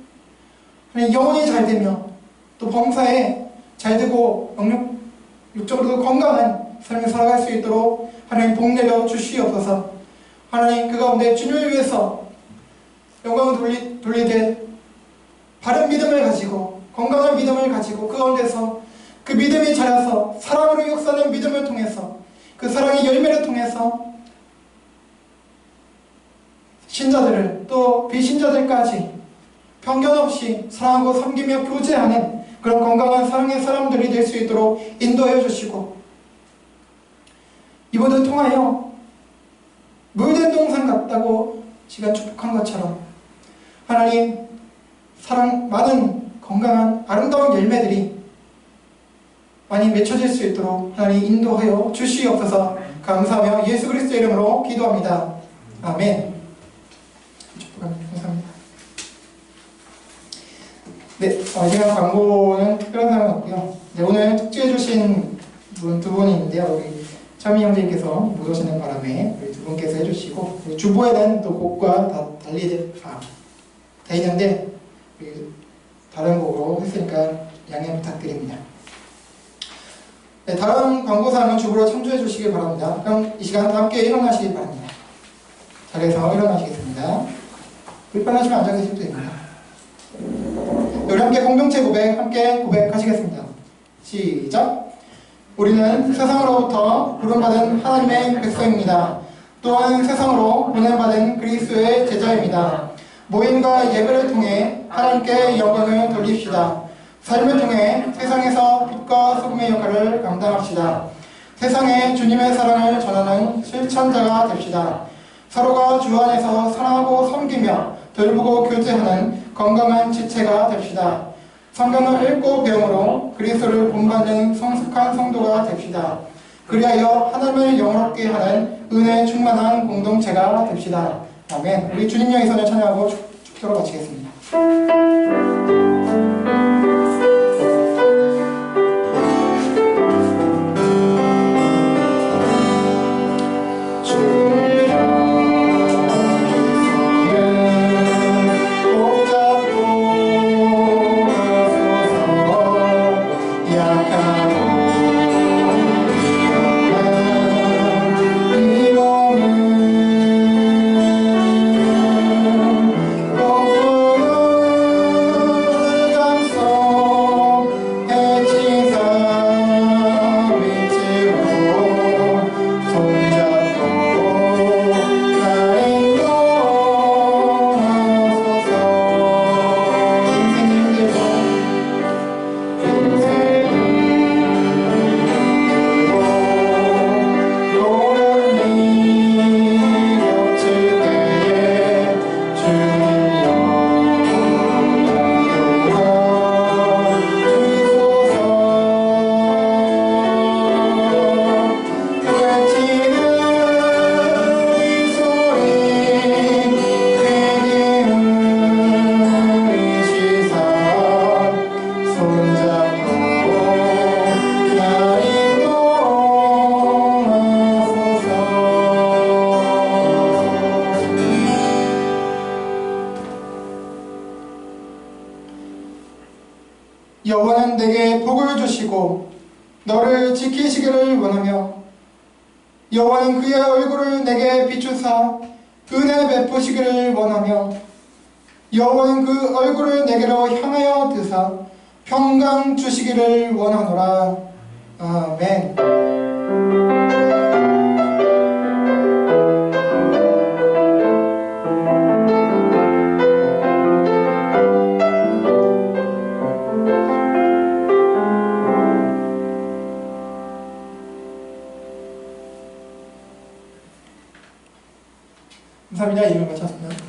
영혼이 잘 되며 또 범사에 잘 되고 육적으로도 건강한 삶을 살아갈 수 있도록 하나님 복 내려 주시옵소서. 하나님 그 가운데 주님을 위해서 영광을 돌리되 바른 믿음을 가지고 건강한 믿음을 가지고 그 가운데서 그 믿음이 자라서 사랑으로 역사하는 믿음을 통해서 그 사랑의 열매를 통해서 신자들을 또 비신자들까지 편견 없이 사랑하고 섬기며 교제하는 그런 건강한 사랑의 사람들이 될 수 있도록 인도해 주시고 이번을 통하여 물된 동산 같다고 시간 축복한 것처럼 하나님 사랑 많은 건강한 아름다운 열매들이 많이 맺혀질 수 있도록 하나님 인도하여 주시옵소서. 감사하며 예수 그리스도의 이름으로 기도합니다. 아멘. 감사합니다. 네, 이번 광고는 특별한 사항은 없고요. 네, 오늘 특지해 주신 분 두 분이 있는데요. 우리 차미 형제님께서 못 오시는 바람에 우리 두 분께서 해주시고 우리 주보에는 또 곡과 다 달리 돼 있는데 다른 곡으로 했으니까 양해 부탁드립니다. 네, 다른 광고사항은 주보로 참조해 주시기 바랍니다. 그럼 이 시간 함께 일어나시기 바랍니다. 자리에서 일어나시겠습니다. 불편하시면 앉아 계셔도 됩니다. 우리 함께 공동체 고백 함께 고백하시겠습니다. 시작. 우리는 세상으로부터 부름받은 하나님의 백성입니다. 또한 세상으로 보냄받은 그리스도의 제자입니다. 모임과 예배를 통해 하나님께 영광을 돌립시다. 삶을 통해 세상에서 빛과 소금의 역할을 감당합시다. 세상에 주님의 사랑을 전하는 실천자가 됩시다. 서로가 주 안에서 사랑하고 섬기며 돌보고 교제하는 건강한 지체가 됩시다. 성경을 읽고 배움으로 그리스도를 본받는 성숙한 성도가 됩시다. 그리하여 하나님을 영원롭게 하는 은혜 충만한 공동체가 됩시다. 아멘. 우리 주님 영이선을 찬양하고 축도로 마치겠습니다. 여호와는 내게 복을 주시고 너를 지키시기를 원하며 여호와는 그의 얼굴을 내게 비추사 은혜 베푸시기를 원하며 여호와는 그 얼굴을 내게로 향하여 드사 평강 주시기를 원하노라. 아멘. 감사합니다. 이걸 마쳤습니다.